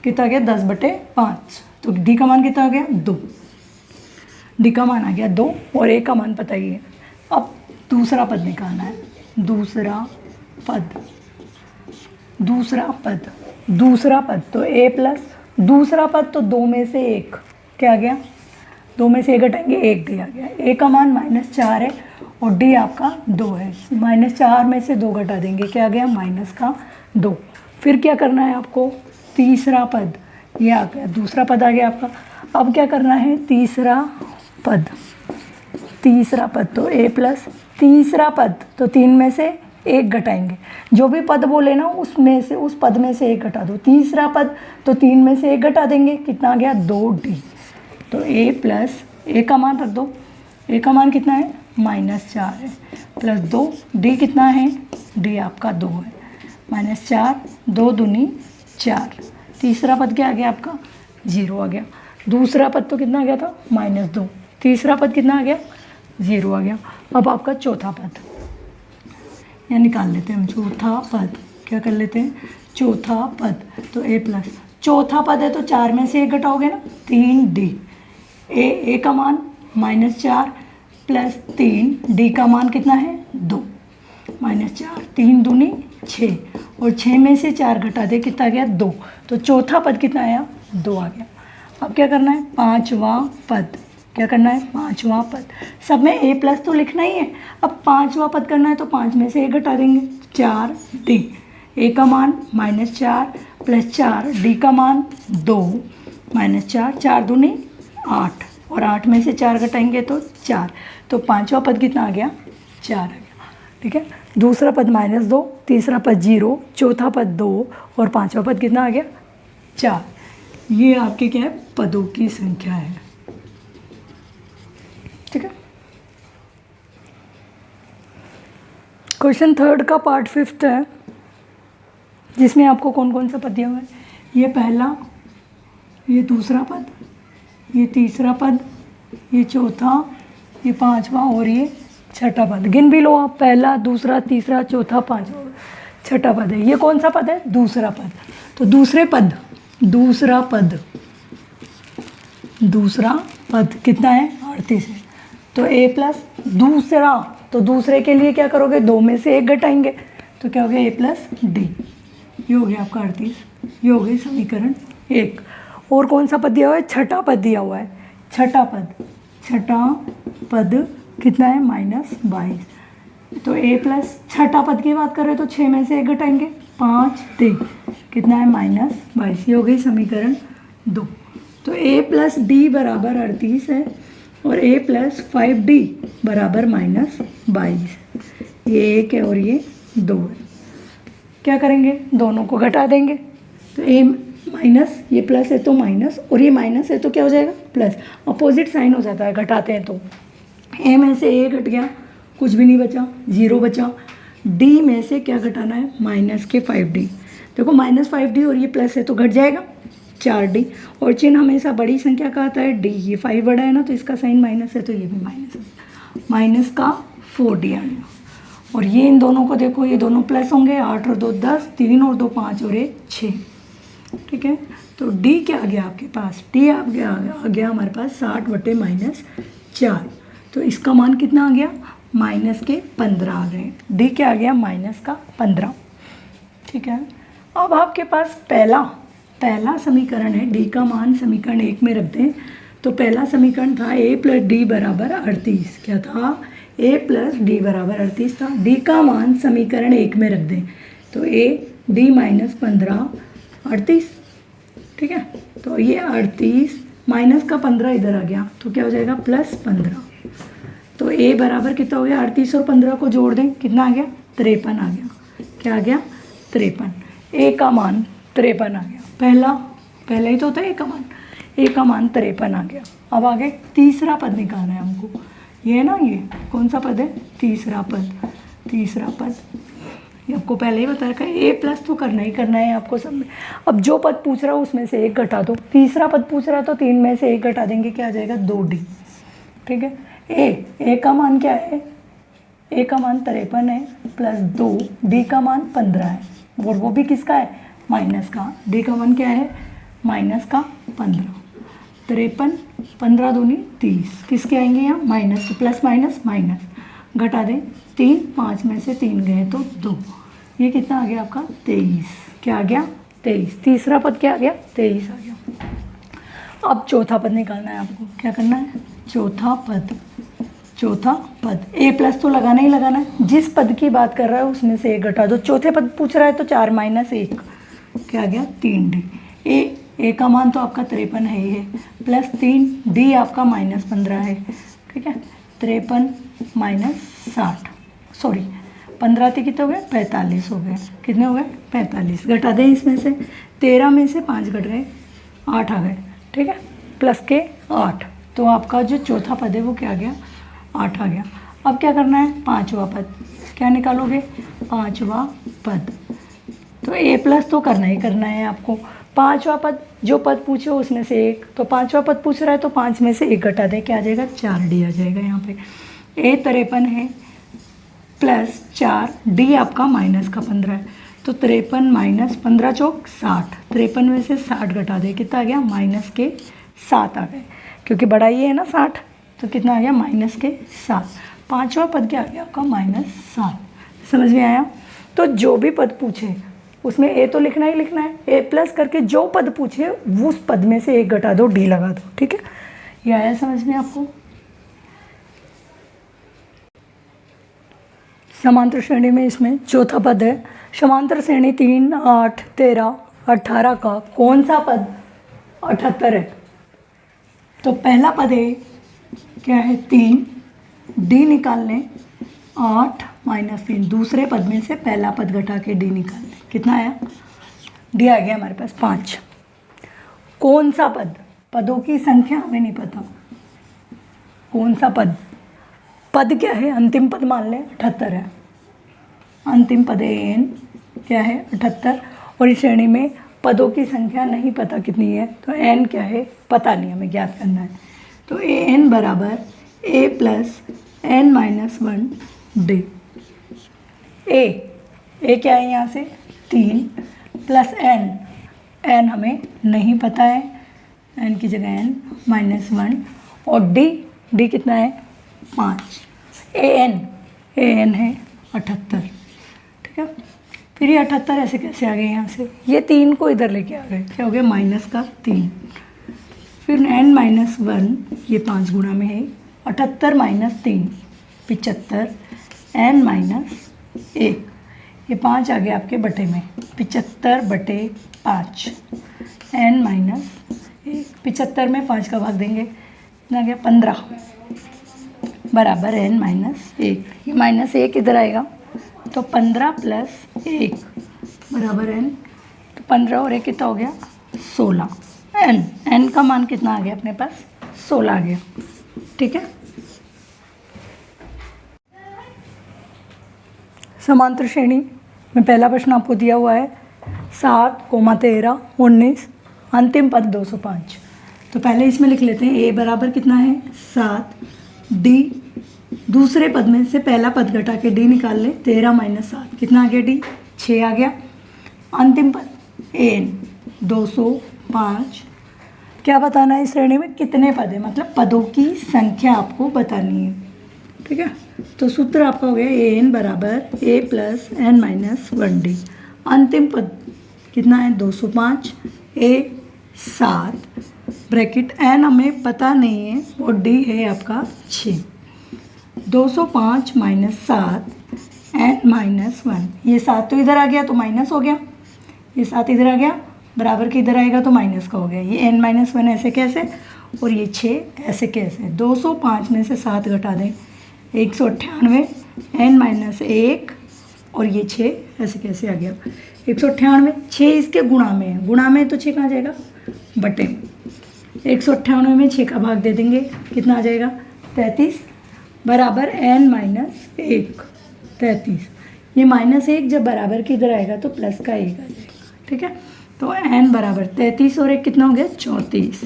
कितना आ गया 10/5। तो d का मान कितना आ गया 2। डी का मान आ गया 2, और ए का मान पता ही है। अब दूसरा पद निकालना है। दूसरा पद तो a प्लस, दूसरा पद तो 2 में से 1 क्या आ गया, 2 में से 1 घटाएंगे 1 d आ गया। a का मान -4 है और d आपका 2 है, -4 में से 2 घटा देंगे क्या आ गया -2। फिर क्या करना है आपको, तीसरा पद ये आ गया, दूसरा पद आ गया आपका। अब क्या करना है तीसरा पद तो a प्लस, तीसरा पद तो 3 में से 1 घटाएंगे, जो भी पद बोले ना उसमें से, उस पद में से 1 घटा दो। तीसरा पद तो 3 में से 1 घटा देंगे, कितना आ गया 2d। तो a प्लस, a का मान रख दो, a का मान कितना है -4 है, प्लस 2, d कितना है d आपका 2 है, -4, 2 दूनी 4। तीसरा पद क्या आ गया आपका 0 आ गया। दूसरा पद तो कितना आ गया था -2, तीसरा पद कितना आ गया 0 आ गया। अब आपका चौथा पद यहाँ निकाल लेते हैं हम। चौथा पद क्या कर लेते हैं, चौथा पद तो a प्लस, चौथा पद है तो 4 में से 1 घटाओगे ना 3d। a का मान -4 प्लस 3, d का मान कितना है 2, -4, 3 दूनी 6, और 6 में से 4 घटा दे कितना गया 2। तो चौथा पद कितना आया 2 आ गया। अब क्या करना है पांचवा पद, क्या करना है पांचवा पद। सब में a प्लस तो लिखना ही है। अब पांचवा पद करना है तो 5 में से 1 घटा देंगे 4d। a का मान -4 प्लस 4, d का मान 2 -4, 4 दूनी 8, और 8 में से 4 घटाएंगे तो 4। तो पांचवा पद कितना आ गया 4 आ गया। ठीक है, दूसरा पद -2, तीसरा पद 0, चौथा पद 2, और पांचवा पद कितना आ गया 4। ये आपके क्या है पदों की संख्या है। ठीक है, क्वेश्चन 3 का पार्ट 5 है, जिसमें आपको कौन कौन सा पद दिया हुआ है। ये पहला, ये दूसरा पद, ये तीसरा पद, ये चौथा, ये पांचवा और ये छठा पद। गिन भी लो आप, पहला, दूसरा, तीसरा, चौथा, पांचवा, छठा पद है। ये कौन सा पद है? दूसरा पद। तो दूसरा पद कितना है? 38 है। तो a प्लस दूसरा, तो दूसरे के लिए क्या करोगे? 2 में से 1 घटाएंगे, तो क्या हो गया? a plus D. ये हो गया आपका 38। ये हो गई समीकरण 1। और कौन सा पद दिया हुआ है? छठा पद दिया हुआ है। छठा पद कितना है? -22। तो a प्लस छठा पद की बात कर रहे हो तो 6 में से 1 घटाएंगे, 5 3 कितना है? -22। ये हो गई समीकरण 2। तो a प्लस डी बराबर 38 है और a प्लस 5d बराबर -22। ये 1 है और ये 2 है। क्या करेंगे? दोनों को घटा देंगे। तो a माइनस, ये प्लस है तो माइनस, और ये माइनस है तो क्या हो जाएगा? प्लस। अपोजिट साइन हो जाता है घटाते हैं तो। a में से a घट गया, कुछ भी नहीं बचा, 0 बचा। d में से क्या घटाना है? -5d। देखो -5d और ये प्लस है तो घट जाएगा 4d। और चिन्ह हमेशा बड़ी संख्या का आता है d। ये 5 बड़ा है ना, तो इसका साइन माइनस है तो ये भी माइनस है। माइनस का 4d आ गया। और ये इन दोनों को देखो, ये दोनों प्लस होंगे। 8 और 2 10, 3 और 2 5 और 1 6। ठीक है, तो d क्या आ गया आपके पास? d आ गया हमारे पास 60 - -4। तो इसका मान कितना आ गया? -15 आ गए। d क्या आ गया? -15। ठीक है, अब आपके पास पहला समीकरण है। d का मान समीकरण 1 में रख दें। तो पहला समीकरण था a प्लस डी बराबर 38। क्या था? a प्लस डी बराबर 38 था। d का मान समीकरण 1 में रख दें तो a d - 15 38। ठीक है, तो ये 38 माइनस का 15 इधर आ गया तो क्या हो जाएगा? +15। तो a बराबर कितना हो गया? 38 और 15 को जोड़ दें, कितना आ गया? 53 आ गया। क्या आ गया? 53। a का मान 53 आ गया। पहला ही तो होता है a का मान। a का मान 53 आ गया। अब आगे तीसरा पद निकालना है हमको। ये है ना, ये कौन सा पद है? तीसरा पद। ये आपको पहले ही बता रखा है। a प्लस तो करना ही करना है आपको सब में। अब जो पद पूछ रहा है उसमें से 1 घटा दो। तीसरा पद पूछ रहा है तो 3 में से 1 घटा देंगे, क्या आ जाएगा? 2d। ठीक है, a का मान क्या है? a का मान 53 है प्लस 2, d का मान 15 है, और वो भी किसका है? माइनस का। d का मान क्या है? -15। 53 15 दूनी 30, किसके आएंगे यहाँ? माइनस के। प्लस माइनस माइनस, घटा दें 3, 5 में से 3 गए तो 2। ये कितना आ गया आपका? 23। क्या आ गया? 23। तीसरा पद क्या आ गया? 23 आ गया। अब चौथा पद निकालना है आपको। क्या करना है? चौथा पद a प्लस तो लगाना ही लगाना है। जिस पद की बात कर रहा है उसमें से 1 घटा दो। चौथे पद पूछ रहा है तो 4 - 1 क्या आ गया? 3d। a का मान तो आपका 53 है ही है, प्लस 3, d आपका -15 है। ठीक है, 53 - 60, सॉरी 15 थे कितने हो गए? 45 हो गए। कितने हो गए? 45। घटा दें इसमें से, 13 में से 5 घट गए, 8 आ गए। ठीक है, प्लस के 8। तो आपका जो चौथा पद है वो क्या आ गया? 8 आ गया। अब क्या करना है? पांचवा पद। क्या निकालोगे? पांचवा पद। तो a प्लस तो करना ही करना है आपको। पांचवा पद, जो पद पूछे उसमें से 1, तो पांचवा पद पूछ रहा है तो 5 में से 1 घटा दे, क्या आ जाएगा? 4d आ जाएगा यहाँ पे। a 53 है प्लस 4d आपका माइनस का 15 है, तो 53 - 15 चौक 60। 53 में से 60 घटा दे, कितना आ गया? माइनस के 7 आ गए, क्योंकि बड़ा ये है ना 60, तो कितना आ गया? माइनस के 7। पांचवा पद क्या आ गया आपका? -7। समझ में आया? तो जो भी पद पूछे उसमें a तो लिखना ही लिखना है। a प्लस करके जो पद पूछे उस पद में से 1 घटा दो, d लगा दो। ठीक है, ये आया समझ में आपको? समांतर श्रेणी में इसमें चौथा पद है। समांतर श्रेणी 3, 8, 13, 18 का कौन सा पद 78 है? तो पहला पद है क्या है? 3, d निकाल लें 8 - 3। दूसरे पद में से पहला पद घटा के d निकाल लें, कितना आया? d आ गया हमारे पास 5। कौन सा पद? पदों की संख्या हमें नहीं पता। कौन सा पद? पद क्या है? अंतिम पद मान लें 78 है। अंतिम पद है n, क्या है? 78। और इस श्रेणी में पदों की संख्या नहीं पता कितनी है, तो n क्या है? पता नहीं, हमें ज्ञात करना है। तो an बराबर ए प्लस एन माइनस 1 डी। ए क्या है यहाँ से 3 प्लस एन हमें नहीं पता है, एन की जगह एन माइनस 1 और डी कितना है 5। ए एन है 78, ठीक है। फिर ये 78 ऐसे कैसे आ गए यहाँ से, ये 3 को इधर लेके आ गए, क्या हो गया माइनस का 3। फिर एन माइनस 1 ये 5 गुणा में है 78 माइनस 3 75 एन माइनस 1, ये 5 आ गया आपके बटे में 75/5 एन माइनस 1। 75 में 5 का भाग देंगे कितना गया 15 बराबर एन माइनस 1। ये माइनस 1 इधर आएगा तो 15 प्लस 1 बराबर एन, तो 15 और 1 कितना हो गया 16। एन का मान कितना आ गया अपने पास 16 आ गया, ठीक है। समांतर श्रेणी में पहला प्रश्न आपको दिया हुआ है 7, 13, 19, अंतिम पद 205। तो पहले इसमें लिख लेते हैं ए बराबर कितना है 7, डी दूसरे पद में से पहला पद घटा के डी निकाल ले 13 माइनस 7 कितना आ गया डी 6 आ गया। अंतिम पद एन 205। क्या बताना है इस श्रेणी में कितने पद है, मतलब पदों की संख्या आपको बतानी है, ठीक है। तो सूत्र आपका हो गया ए एन बराबर ए प्लस एन माइनस 1 डी। अंतिम पद कितना है 205, ए 7 ब्रैकेट एन हमें पता नहीं है और डी है आपका 6। 205 माइनस 7 एन माइनस 1, ये 7 तो इधर आ गया तो माइनस हो गया, ये 7 इधर आ गया बराबर के इधर आएगा तो माइनस का हो गया। ये एन माइनस 1 ऐसे कैसे और ये 6 ऐसे कैसे। 205 में से 7 घटा दें 198 एन माइनस 1 और ये 6 ऐसे कैसे आ गया 198। 6 इसके गुणा में है, गुणा में तो 6 कहाँ जाएगा बटे 198 में 6 का भाग दे देंगे कितना आ जाएगा 33 बराबर एन माइनस 1 33। ये माइनस 1 जब बराबर के इधर आएगा तो प्लस का 1 आ जाएगा, ठीक है। तो एन बराबर 33 और 1 कितना हो गया 34।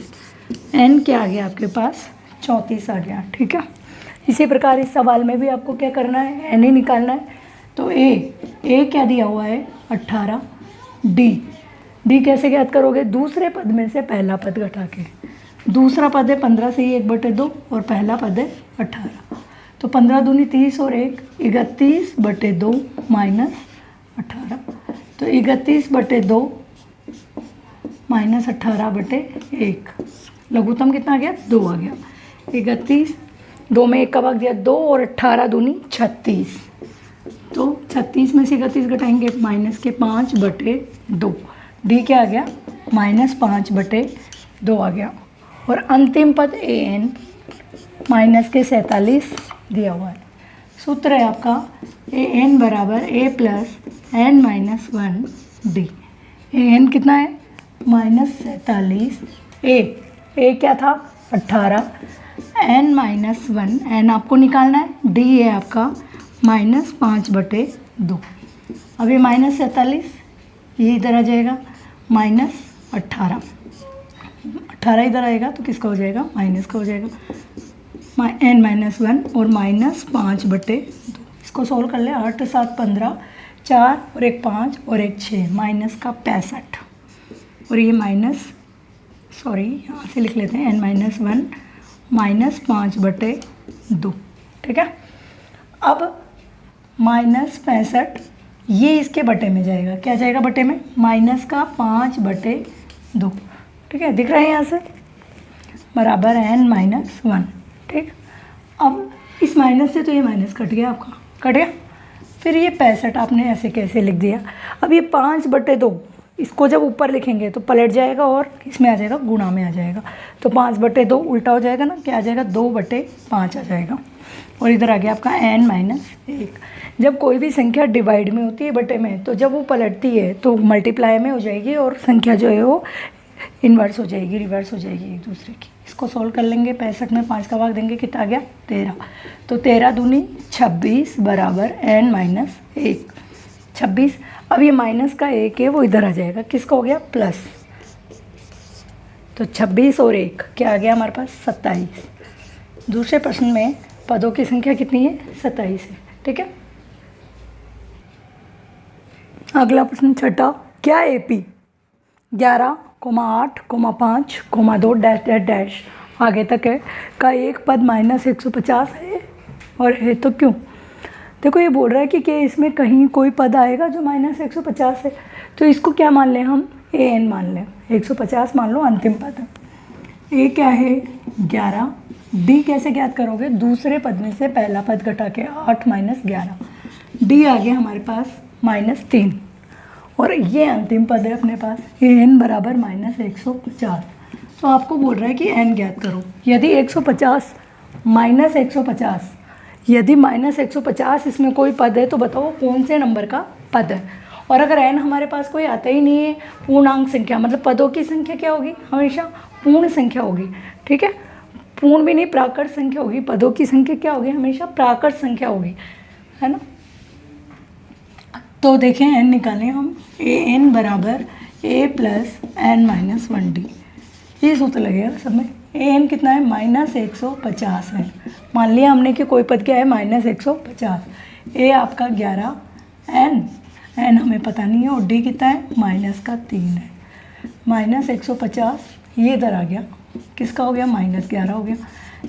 एन क्या आ गया आपके पास 34 आ गया, ठीक है। इसी प्रकार इस सवाल में भी आपको क्या करना है एन ही निकालना है। तो ए क्या दिया हुआ है 18, डी कैसे ज्ञात करोगे दूसरे पद में से पहला पद घटा के। दूसरा पद है 15 से ही 1/2 और पहला पद है 18, तो 15 दूनी 30 और 1 31/2 माइनस 18, तो 31/2 माइनस 18/1 लघुत्तम कितना आ गया 2 आ गया। 31 2 में 1 का भाग दिया 2 और 18 दूनी 36, तो 36 में से 31 घटाएंगे माइनस के 5/2, डी क्या आ गया माइनस 5/2 आ गया। और अंतिम पद ए एन माइनस के 47 दिया हुआ है। सूत्र है आपका ए एन बराबर ए plus N minus 1 D. A N कितना है माइनस 47, ए क्या था 18, एन माइनस 1 एन आपको निकालना है, डी है आपका माइनस 5/2। अब ये माइनस 47 ये इधर आ जाएगा माइनस 18 इधर आएगा तो किसका हो जाएगा माइनस का हो जाएगा एन माइनस 1 और माइनस 5/2। इसको सॉल्व कर ले 8 7 15 4 और 1 5 और 1 6 माइनस का 65 और ये माइनस यहाँ से लिख लेते हैं एन माइनस 1 माइनस 5/2, ठीक है। अब माइनस 65 ये इसके बटे में जाएगा, क्या जाएगा बटे में माइनस का 5/2, ठीक है दिख रहा है यहाँ से बराबर एन माइनस 1, ठीक। अब इस माइनस से तो ये माइनस कट गया आपका, कट गया। फिर ये 65 आपने ऐसे कैसे लिख दिया। अब ये 5/2 इसको जब ऊपर लिखेंगे तो पलट जाएगा और इसमें आ जाएगा गुणा में आ जाएगा, तो 5/2 उल्टा हो जाएगा ना, क्या आ जाएगा 2/5 आ जाएगा। और इधर आ गया आपका एन माइनस 1। जब कोई भी संख्या डिवाइड में होती है बटे में, तो जब वो पलटती है तो मल्टीप्लाई में हो जाएगी और संख्या जो है वो इन्वर्स हो जाएगी, रिवर्स हो जाएगी एक दूसरे की। इसको सॉल्व कर लेंगे 65 में 5 का भाग देंगे कितना आ गया 13, तो 13 दूनी 26 बराबर एन माइनस 1 26। अब ये माइनस का 1 है वो इधर आ जाएगा, किसका हो गया प्लस, तो 26 और 1 क्या आ गया हमारे पास 27 दूसरे प्रश्न में पदों की संख्या कितनी है? 27 है। ठीक है, अगला प्रश्न छठा, क्या एपी 11,8,5,2 डैश डैश डैश आगे तक है का एक पद -150 है और है तो क्यों? देखो ये बोल रहा है कि क्या इसमें कहीं कोई पद आएगा जो -150 है, तो इसको क्या मान लें हम? an मान लें, 150 मान लो अंतिम पद। ए क्या है? 11। डी कैसे ज्ञात करोगे? दूसरे पद में से पहला पद घटा के 8 - 11। डी आ गया हमारे पास -3 और ये अंतिम पद है अपने पास an बराबर -150। तो आपको बोल रहा है कि n ज्ञात करो। यदि 150 -150 यदि -150 इसमें कोई पद है तो बताओ कौन से नंबर का पद है। और अगर n हमारे पास कोई आता ही नहीं है, पूर्णांक संख्या मतलब पदों की संख्या क्या होगी? हमेशा पूर्ण संख्या होगी। ठीक है, पूर्ण भी नहीं, प्राकृत संख्या होगी। पदों की संख्या क्या होगी? हमेशा प्राकृत संख्या होगी, है ना। तो देखें n निकालें हम, an बराबर a plus n minus 1d, ये सूत्र लगेगा सब में। an कितना है? -150 है। मान लिया हमने कि कोई पद क्या है? -150। a आपका 11, n हमें पता नहीं है और d कितना है? -3 है। -150 ये इधर आ गया, किसका हो गया? -11 हो गया।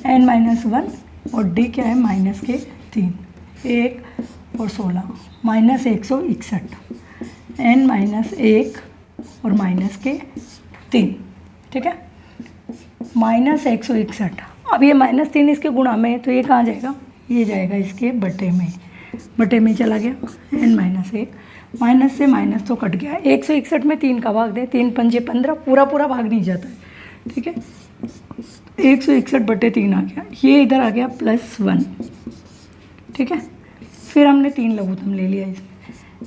n - 1 और d क्या है? -3, 1 और 16 -161। n - 1 और -3, ठीक है, -161। अब ये -3 इसके गुणा में है तो ये कहाँ जाएगा? ये जाएगा इसके बटे में चला गया। n - 1 माइनस से माइनस तो कट गया। 161 में 3 का भाग दें, 3 पंजे 15, पूरा भाग नहीं जाता है। ठीक है, 161/3 आ गया, ये इधर आ गया +1। ठीक है, फिर हमने 3 लघुत्तम ले लिया इसमें।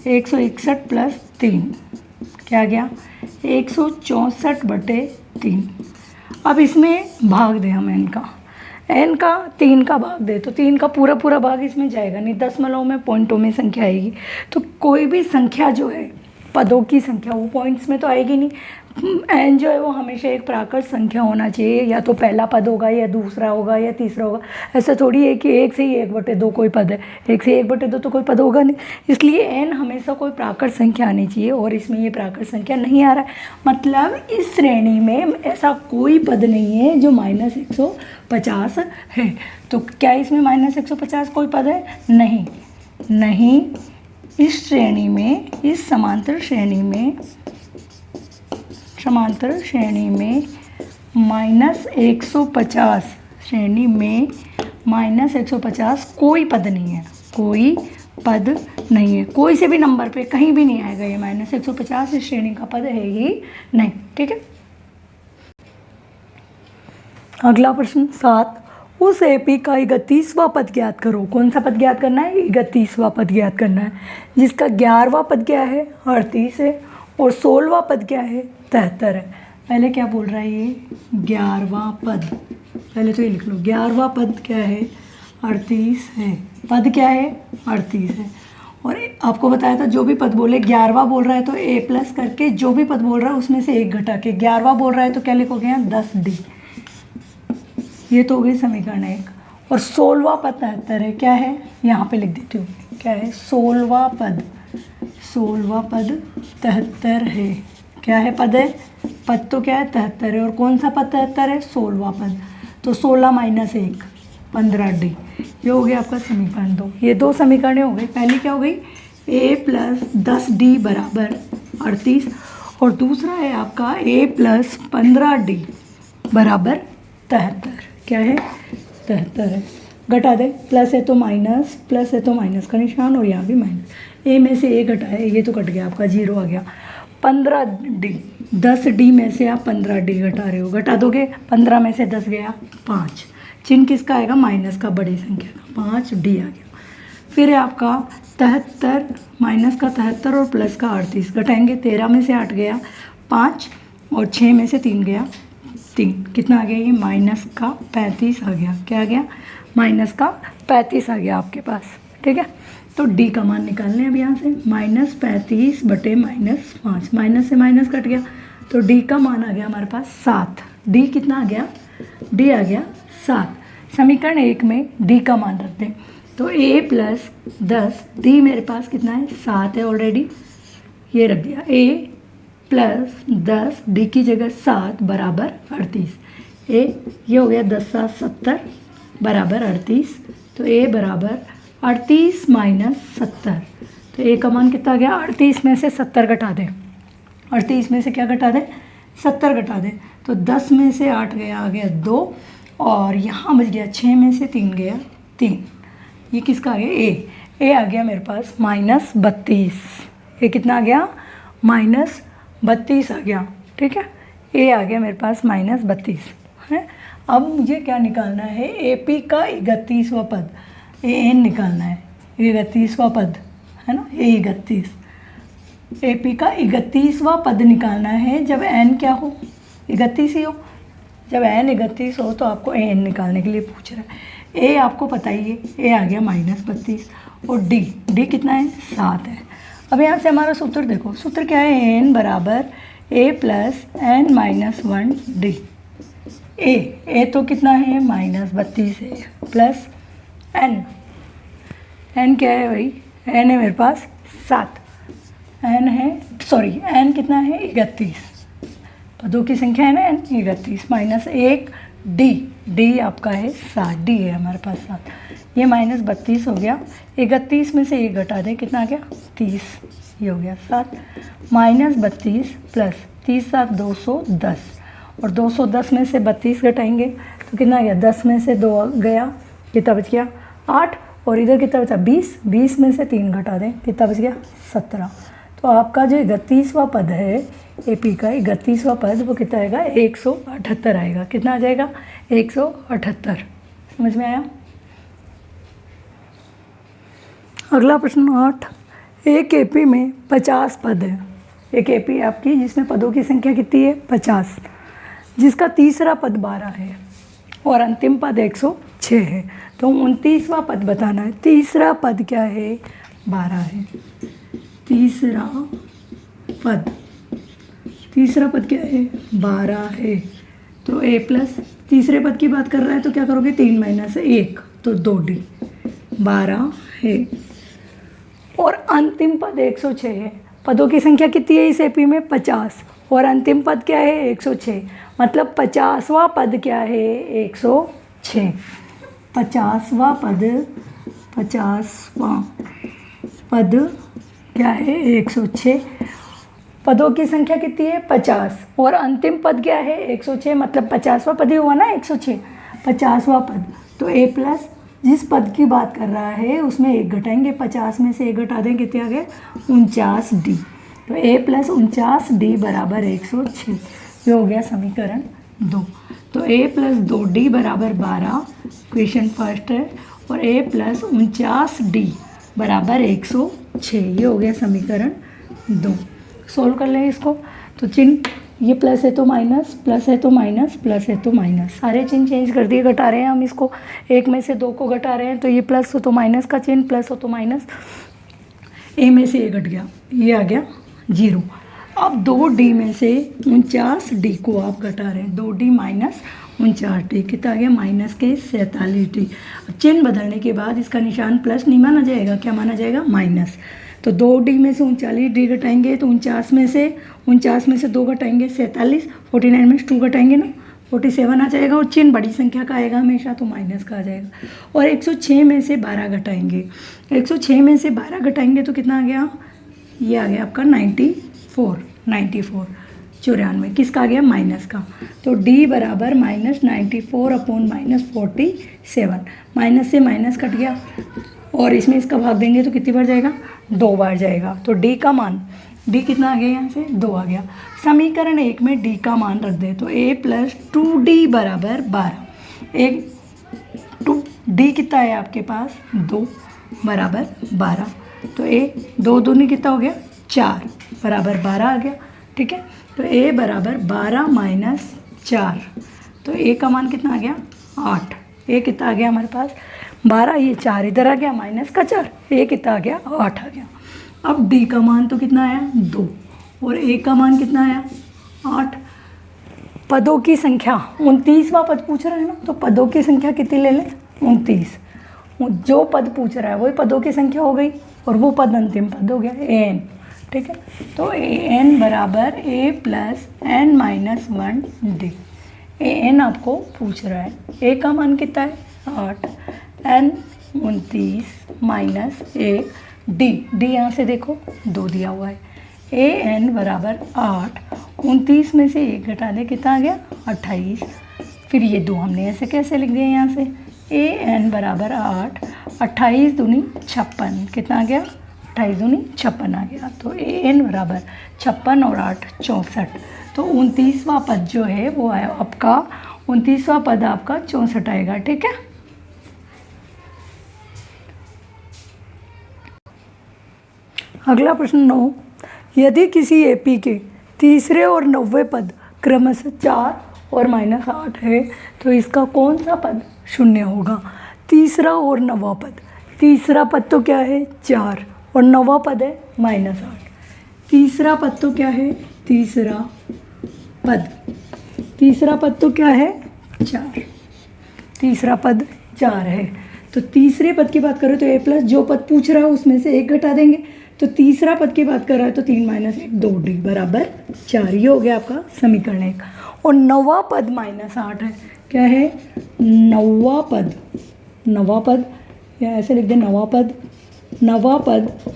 161 + 3 क्या गया? 164/3। अब इसमें भाग दें हम n का 3 का भाग दे तो 3 का पूरा भाग इसमें जाएगा नहीं, दशमलव में पॉइंटों में संख्या आएगी। तो कोई भी संख्या जो है पदों की संख्या वो पॉइंट्स में तो आएगी नहीं। n जो है वो हमेशा एक प्राकृत संख्या होना चाहिए, या तो पहला पद होगा या दूसरा होगा या तीसरा होगा। ऐसा थोड़ी है कि 1 से ही 1/2 कोई पद है, 1 से 1/2 तो कोई पद होगा नहीं। इसलिए n हमेशा कोई प्राकृत संख्या आनी चाहिए और इसमें ये प्राकृत संख्या नहीं आ रहा है। मतलब इस श्रेणी में ऐसा कोई पद नहीं है जो -150 है। तो क्या इसमें -150 कोई पद है? नहीं। इस श्रेणी में, इस समांतर श्रेणी में -150 श्रेणी में -150 कोई पद नहीं है, कोई से भी नंबर पे कहीं भी नहीं आएगा ये -150। इस श्रेणी का पद है ही नहीं। ठीक है, अगला प्रश्न 7, उस एपी का 31वां पद ज्ञात करो। कौन सा पद ज्ञात करना है? 31वां पद ज्ञात करना है, जिसका 11वां पद क्या है? 38 है और 16वां पद क्या है? 73 है। पहले क्या बोल रहा है ये? 11वां पद, पहले तो ये लिख लो, 11वां पद क्या है? 38 है। पद क्या है? 38 है। और आपको बताया था जो भी पद बोले, 11वां बोल रहा है तो a+ करके जो भी पद बोल रहा है उसमें से 1 घटा के, 11वां बोल रहा है तो क्या लिखोगे यहाँ? 10d। ये तो हो गई समीकरण 1। और 16वां पद 73 है। क्या है? यहाँ पे लिख देती हूँ, क्या है? 16वां पद 73 है। क्या है? पद है। पद तो क्या है? 73 है। और कौन सा पद 73 है? 16वां पद। तो 16 - 1 15d। ये हो गया आपका समीकरण 2। ये 2 समीकरणें हो गई। पहली क्या हो गई? a + 10d बराबर 38 और दूसरा है आपका a + 15d बराबर 73। क्या है? 73 है। घटा दे, प्लस है तो माइनस, प्लस है तो माइनस का निशान और यहाँ भी माइनस। a में से a घटा है, ये तो कट गया आपका, 0 आ गया। 15d, 10d में से आप 15d घटा रहे हो, घटा दोगे 15 में से 10 गया 5, चिन्ह किसका आएगा? माइनस का, बड़ी संख्या का, 5d आ गया। फिर है आपका 73, माइनस का 73 और प्लस का 38, घटाएंगे 13 में से 8 गया 5 और 6 में से 3 गया 3, कितना आ गया? ये माइनस का 35 आ गया। क्या आ गया? माइनस का 35 आ गया आपके पास। ठीक है, तो d का मान निकालने अब यहाँ से, -35 बटे -5, माइनस से माइनस कट गया तो d का मान आ गया हमारे पास 7। d कितना आ गया? d आ गया 7। समीकरण 1 में डी का मान रख दें, तो a प्लस 10, डी मेरे पास कितना है 7 है ऑलरेडी, ये रख दिया। a प्लस 10 डी की जगह 7 बराबर 38, ये हो गया 10 7 70 बराबर 38, तो a बराबर 38 माइनस 70, तो a का मान कितना आ गया, 38 में से 70 घटा दें, 38 में से क्या घटा दें, 70 घटा दें, तो 10 में से 8 गया, आ गया 2, और यहाँ बच गया 6 में से 3 गया 3, ये किसका आ गया, a आ गया मेरे पास -32, ये कितना आ गया, -32 आ गया, ठीक है, a आ गया मेरे पास -32 है। अब मुझे क्या निकालना है, AP का 31वां पद, AN निकालना है, 31वां पद है ना, ये 31, AP का 31वां पद निकालना है जब n क्या हो, 31 ही हो, जब n 31 हो तो आपको AN निकालने के लिए पूछ रहा है। A आपको पता ही है, A आ गया -32, और D कितना है, 7 है। अब यहाँ से हमारा सूत्र देखो, सूत्र क्या है, AN बराबर A plus n-1 D। A तो कितना है, -32 है, प्लस n क्या है भाई, n है मेरे पास 7, n कितना है, 31, पदों की संख्या है ना n, 31 माइनस 1 D आपका है 7, D है हमारे पास 7, ये -32 हो गया, 31 में से 1 घटा दें, कितना आ गया 30, ये हो गया 7, -32 प्लस 30 7 210, और 210 में से 32 घटाएंगे तो कितना आ गया, 10 में से 2 गया, कितना बच गया 8, और इधर कितना बचा 20 में से 3 घटा दें, कितना बच गया 17। तो आपका जो 31वां पद है, AP का 31वां पद, वो कितना आएगा, 178 आएगा, कितना आ जाएगा 178, समझ में आया। अगला प्रश्न 8, एक AP में 50 पद है, एक AP आपकी जिसमें पदों की संख्या कितनी है 50, जिसका तीसरा पद 12 है और अंतिम पद 106 है, तो 29वां पद बताना है। तीसरा पद क्या है, 12 है, तीसरा पद क्या है, 12 है, तो A प्लस, तीसरे पद की बात कर रहा है तो क्या करोगे, 3 माइनस 1 तो 2D, 12 है, और अंतिम पद 106 है। पदों की संख्या कितनी है इस AP में 50, और अंतिम पद क्या है 106, मतलब 50वां पद क्या है 106, 50वां पद क्या है 106, पदों की संख्या कितनी है 50, और अंतिम पद क्या है 106, मतलब 50वां पद ही हुआ ना 106, 50वां पद, तो A प्लस जिस पद की बात कर रहा है उसमें 1 घटाएंगे, 50 में से 1 घटा दें, कितने आ गए 49D, तो A प्लस 49D बराबर 106, ये हो गया समीकरण 2। तो A प्लस 2D बराबर 12 क्वेश्चन फर्स्ट है, और A प्लस 49D बराबर 106, ये हो गया समीकरण 2। सोल्व कर लें इसको, तो चिन्ह ये प्लस है तो माइनस, प्लस है तो माइनस, प्लस है तो माइनस, सारे चिन्ह चेंज कर दिए, घटा रहे हैं हम इसको, 1 में से 2 को घटा रहे हैं, तो ये प्लस हो तो माइनस का चिन्ह, प्लस हो तो माइनस, A में से 1 घट गया, ये आ गया 0। अब 2D में से 49D को आप घटा रहे हैं, 2D माइनस 49D कितना आ गया, माइनस के 47D। चिन्ह बदलने के बाद इसका निशान प्लस नहीं माना जाएगा, क्या माना जाएगा, माइनस। तो 2D में से 39D घटाएंगे तो 49 में से 2 घटाएंगे 47, 49 में से 2 घटाएंगे ना 47 आ जाएगा, और चिन्ह बड़ी संख्या का आएगा हमेशा, तो माइनस का आ जाएगा। और 106 में से 12 घटाएंगे, 106 में से 12 घटाएंगे तो कितना आ गया, ये आ गया आपका 94, 94 किसका आ गया, माइनस का। तो D बराबर -94/-47, माइनस से माइनस कट गया, और इसमें इसका भाग देंगे तो कितनी बार जाएगा, 2 बार जाएगा। तो D का मान, D कितना आ गया, यहाँ से 2 आ गया। समीकरण 1 में D का मान रख दे, तो A प्लस 2D बराबर 12, D कितना है आपके पास 2 बराबर 12, तो A 2 दूनी कितना हो गया 4 बराबर 12 आ गया, ठीक है। तो A बराबर 12 माइनस 4, तो A का मान कितना आ गया 8, A कितना आ गया हमारे पास 12, ये 4 इधर आ गया, माइनस का 4, A कितना आ गया 8 आ गया। अब D का मान तो कितना आया 2, और A का मान कितना आया 8, पदों की संख्या 29वां पद पूछ रहा है ना, तो पदों की संख्या कितनी ले लें 29। जो पद पूछ रहा है वही पदों की संख्या हो गई और वो पद अंतिम पद हो गया an। ठीक है, तो an बराबर a plus n minus 1d। an आपको पूछ रहा है, a का मान कितना है 8, n 29 माइनस 1 d यहाँ से देखो 2 दिया हुआ है। an बराबर 8, 29 में से 1 घटा दे कितना आ गया 28। फिर ये 2 हमने ऐसे कैसे लिख दिया यहाँ से, an बराबर 8, 28 दूनी 56, कितना आ गया 28 दूनी 56 आ गया। तो an बराबर 56 और 8 64। तो 29वां पद जो है वो है आपका 29वां पद आपका 64 आएगा। ठीक है, अगला प्रश्न 9, यदि किसी एपी के तीसरे और 90वें पद क्रमशः 4 और -8 है तो इसका कौन सा पद शून्य होगा। तीसरा और 9वां पद, तीसरा पद तो क्या है 4 और 9वां पद है -8। तीसरा पद तो क्या है, तीसरा पद तो क्या है 4, तीसरा पद 4 है। तो तीसरे पद की बात करो तो a प्लस जो पद पूछ रहा है उसमें से 1 घटा देंगे। तो तीसरा पद की बात कर रहा है तो 3 माइनस 1 2d बराबर 4। ये हो गया आपका समीकरण 1। और 9वां पद -8 है, क्या है 9वां पद या ऐसे लिख दे 9वां पद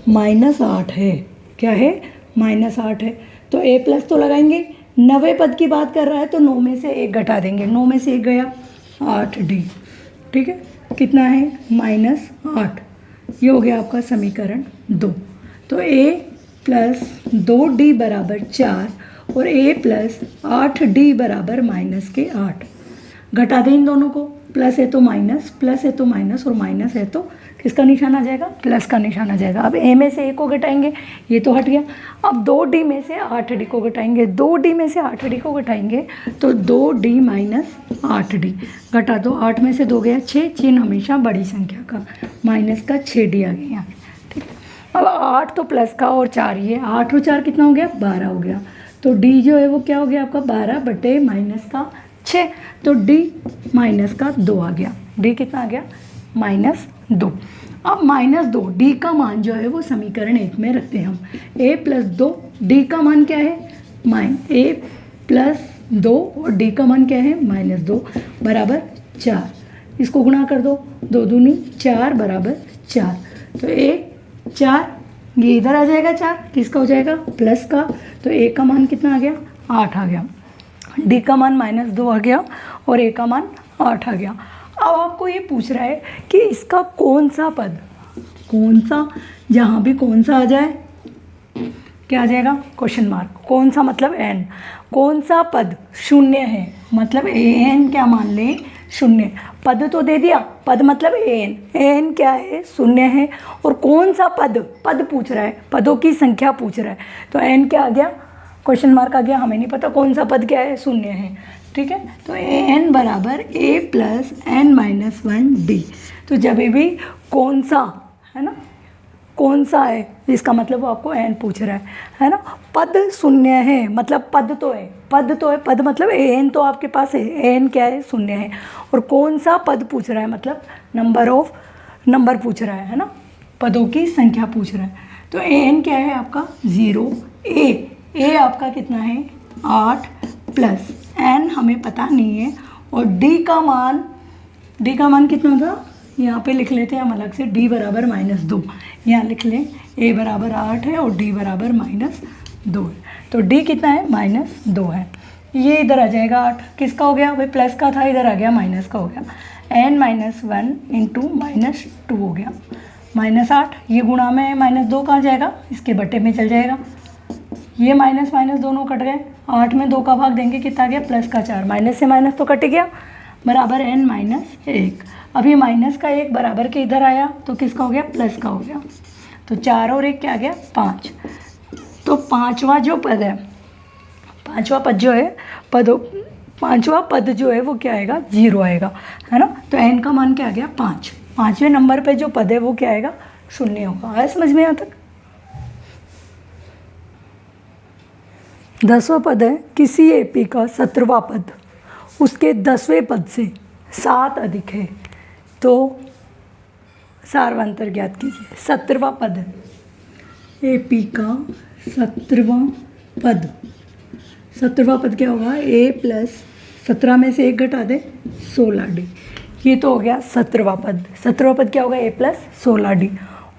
-8 है, क्या है -8 है। तो a प्लस तो लगाएंगे, 9वें पद की बात कर रहा है तो 9 में से 1 घटा देंगे, 9 में से 1 गया 8d। ठीक है, कितना है -8। ये हो गया आपका समीकरण 2। तो a प्लस 2d बराबर 4 और a प्लस 8d बराबर -8। घटा दें इन दोनों को, प्लस है तो माइनस, प्लस है तो माइनस और माइनस है तो किसका निशान आ जाएगा, प्लस का निशान आ जाएगा। अब a में से a को घटाएंगे, ये तो हट गया। अब 2d में से 8d को घटाएंगे, 2d में से 8d को घटाएंगे तो 2d माइनस 8d। घटा दो, 8 में से 2 गया 6, चिन्ह हमेशा बड़ी संख्या का, माइनस का 6d आ गया यहाँ। ठीक है, अब 8 तो प्लस का और 4 ये 8 और 4 कितना हो गया 12 हो गया। तो d जो है वो क्या हो गया आपका 12 बटे माइनस का 6, तो d माइनस का 2 आ गया। d कितना आ गया -2। अब -2 d का मान जो है वो समीकरण 1 में रखते हैं हम। a प्लस 2, d का मान क्या है a प्लस 2 और d का मान क्या है -2 बराबर 4। इसको गुणा कर दो, 2 दूनी 4 बराबर 4। तो 1 4, ये इधर आ जाएगा 4, किसका हो जाएगा प्लस का। तो a का मान कितना आ गया 8 आ गया, d का मान -2 आ गया और a का मान 8 आ गया। अब आपको ये पूछ रहा है कि इसका कौन सा पद, कौन सा, जहाँ भी कौन सा आ जाए क्या आ जाएगा क्वेश्चन मार्क, कौन सा मतलब n, कौन सा पद शून्य है, मतलब an क्या मान ले शून्य। पद तो दे दिया, पद मतलब an क्या है शून्य है। और कौन सा पद पूछ रहा है, पदों की संख्या पूछ रहा है। तो n क्या आ गया क्वेश्चन मार्क आ गया, हमें नहीं पता कौन सा पद क्या है शून्य है। ठीक है, तो an बराबर a plus n minus 1d। तो जब भी कौन सा है ना, कौन सा है इसका मतलब वो आपको n पूछ रहा है ना। पद शून्य है मतलब पद तो है, पद मतलब an तो आपके पास है, an क्या है शून्य है। और कौन सा पद पूछ रहा है मतलब नंबर पूछ रहा है ना, पदों की संख्या पूछ रहा है। तो an क्या है आपका 0, a आपका कितना है 8 प्लस n हमें पता नहीं है। और d का मान कितना था, यहाँ पे लिख लेते हैं हम अलग से, d बराबर -2, यहाँ लिख लें a बराबर 8 है और d बराबर -2 है। तो d कितना है -2 है, ये इधर आ जाएगा 8, किसका हो गया भाई प्लस का था, इधर आ गया माइनस का हो गया। n माइनस 1 इंटू -2 हो गया -8, ये गुणा में -2 कहाँ जाएगा, इसके बटे में चल जाएगा। ये माइनस दोनों कट गए, 8 में 2 का भाग देंगे कितना आ गया प्लस का 4, माइनस से माइनस तो कट गया बराबर n माइनस 1। अब ये माइनस का 1 बराबर के इधर आया तो किसका हो गया प्लस का हो गया। तो 4 और 1 क्या आ गया 5। तो पांचवा पद जो है पांचवा पद जो है वो क्या आएगा 0 आएगा है ना। तो n का मान क्या आ गया 5, 5वें नंबर पे जो पद है वो क्या आएगा 0 होगा। आया समझ में यहाँ तक। 10वां पद है किसी एपी का 17वां पद उसके 10वें पद से 7 अधिक है तो सार्वंतर ज्ञात कीजिए। 17वां पद है एपी का 17वां पद। 17वां पद क्या होगा? ए प्लस 17 में से 1 घटा दे 16D। ये तो हो गया 17वां पद। 17वां पद क्या होगा? ए प्लस 16D।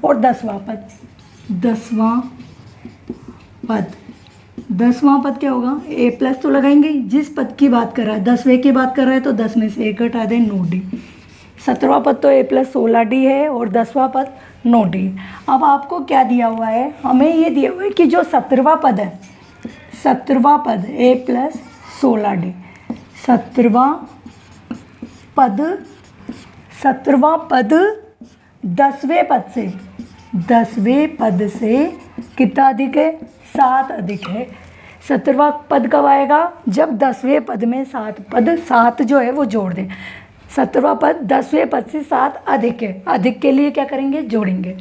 और 10वां पद, 10वां पद, 10वां पद क्या होगा? ए प्लस तो लगाएंगे, जिस पद की बात कर रहा है 10वें की बात कर रहा है तो 10 में से 1 घटा दे 9D। 17वां पद तो ए प्लस 16D है और 10वां पद 9D। अब आपको क्या दिया हुआ है? हमें ये दिया हुआ है कि जो 17वां पद है, 17वां पद ए प्लस 16D, 17वां पद 10वें पद से, 10वें पद से कितना अधिक है? 7 अधिक है। 17वां पद कब आएगा? जब 10वें पद में 7 जो है वो जोड़ दें। 17वां पद 10वें पद से 7 अधिक है। अधिक के लिए क्या करेंगे? जोड़ेंगे।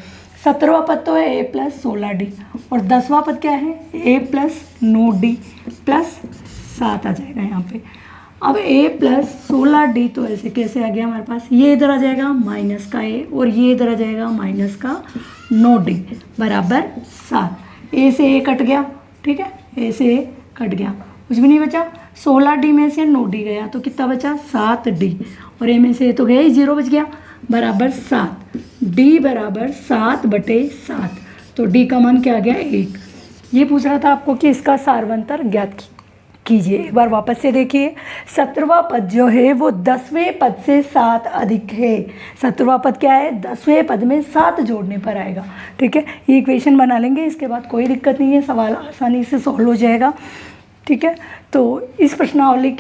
17वां पद तो है ए प्लस 16D और 10वां पद क्या है? ए प्लस 9D प्लस 7 आ जाएगा यहाँ पे। अब ए प्लस 16D तो ऐसे कैसे आ गया हमारे पास? ये इधर आ जाएगा माइनस का ए और ये इधर आ जाएगा माइनस का 9D बराबर 7। ए से ए कट गया, ठीक है, ए से ए कट गया, कुछ भी नहीं बचा। 16D में से 9D गया तो कितना बचा? 7D और ए में से तो गया ही, 0 बच गया बराबर 7। D बराबर 7/7 तो D का मान क्या आ गया? 1। ये पूछ रहा था आपको कि इसका सार्वंतर ज्ञात कीजिए। एक बार वापस से देखिए। 17वां पद जो है वो 10वें पद से 7 अधिक है। 17वां पद क्या है? 10वें पद में 7 जोड़ने पर आएगा, ठीक है। ये इक्वेशन बना लेंगे, इसके बाद कोई दिक्कत नहीं है, सवाल आसानी से सॉल्व हो जाएगा, ठीक है। तो इस प्रश्नावली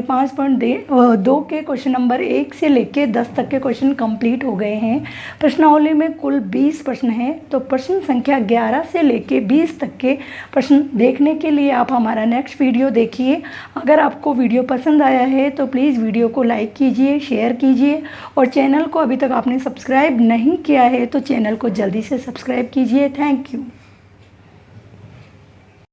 5.2 के क्वेश्चन नंबर 1 से लेके 10 तक के क्वेश्चन कंप्लीट हो गए हैं। प्रश्नावली में कुल 20 प्रश्न हैं, तो प्रश्न संख्या 11 से लेके 20 तक के प्रश्न देखने के लिए आप हमारा नेक्स्ट वीडियो देखिए। अगर आपको वीडियो पसंद आया है तो प्लीज़ वीडियो को लाइक कीजिए, शेयर कीजिए और चैनल को अभी तक आपने सब्सक्राइब नहीं किया है तो चैनल को जल्दी से सब्सक्राइब कीजिए। Thank you.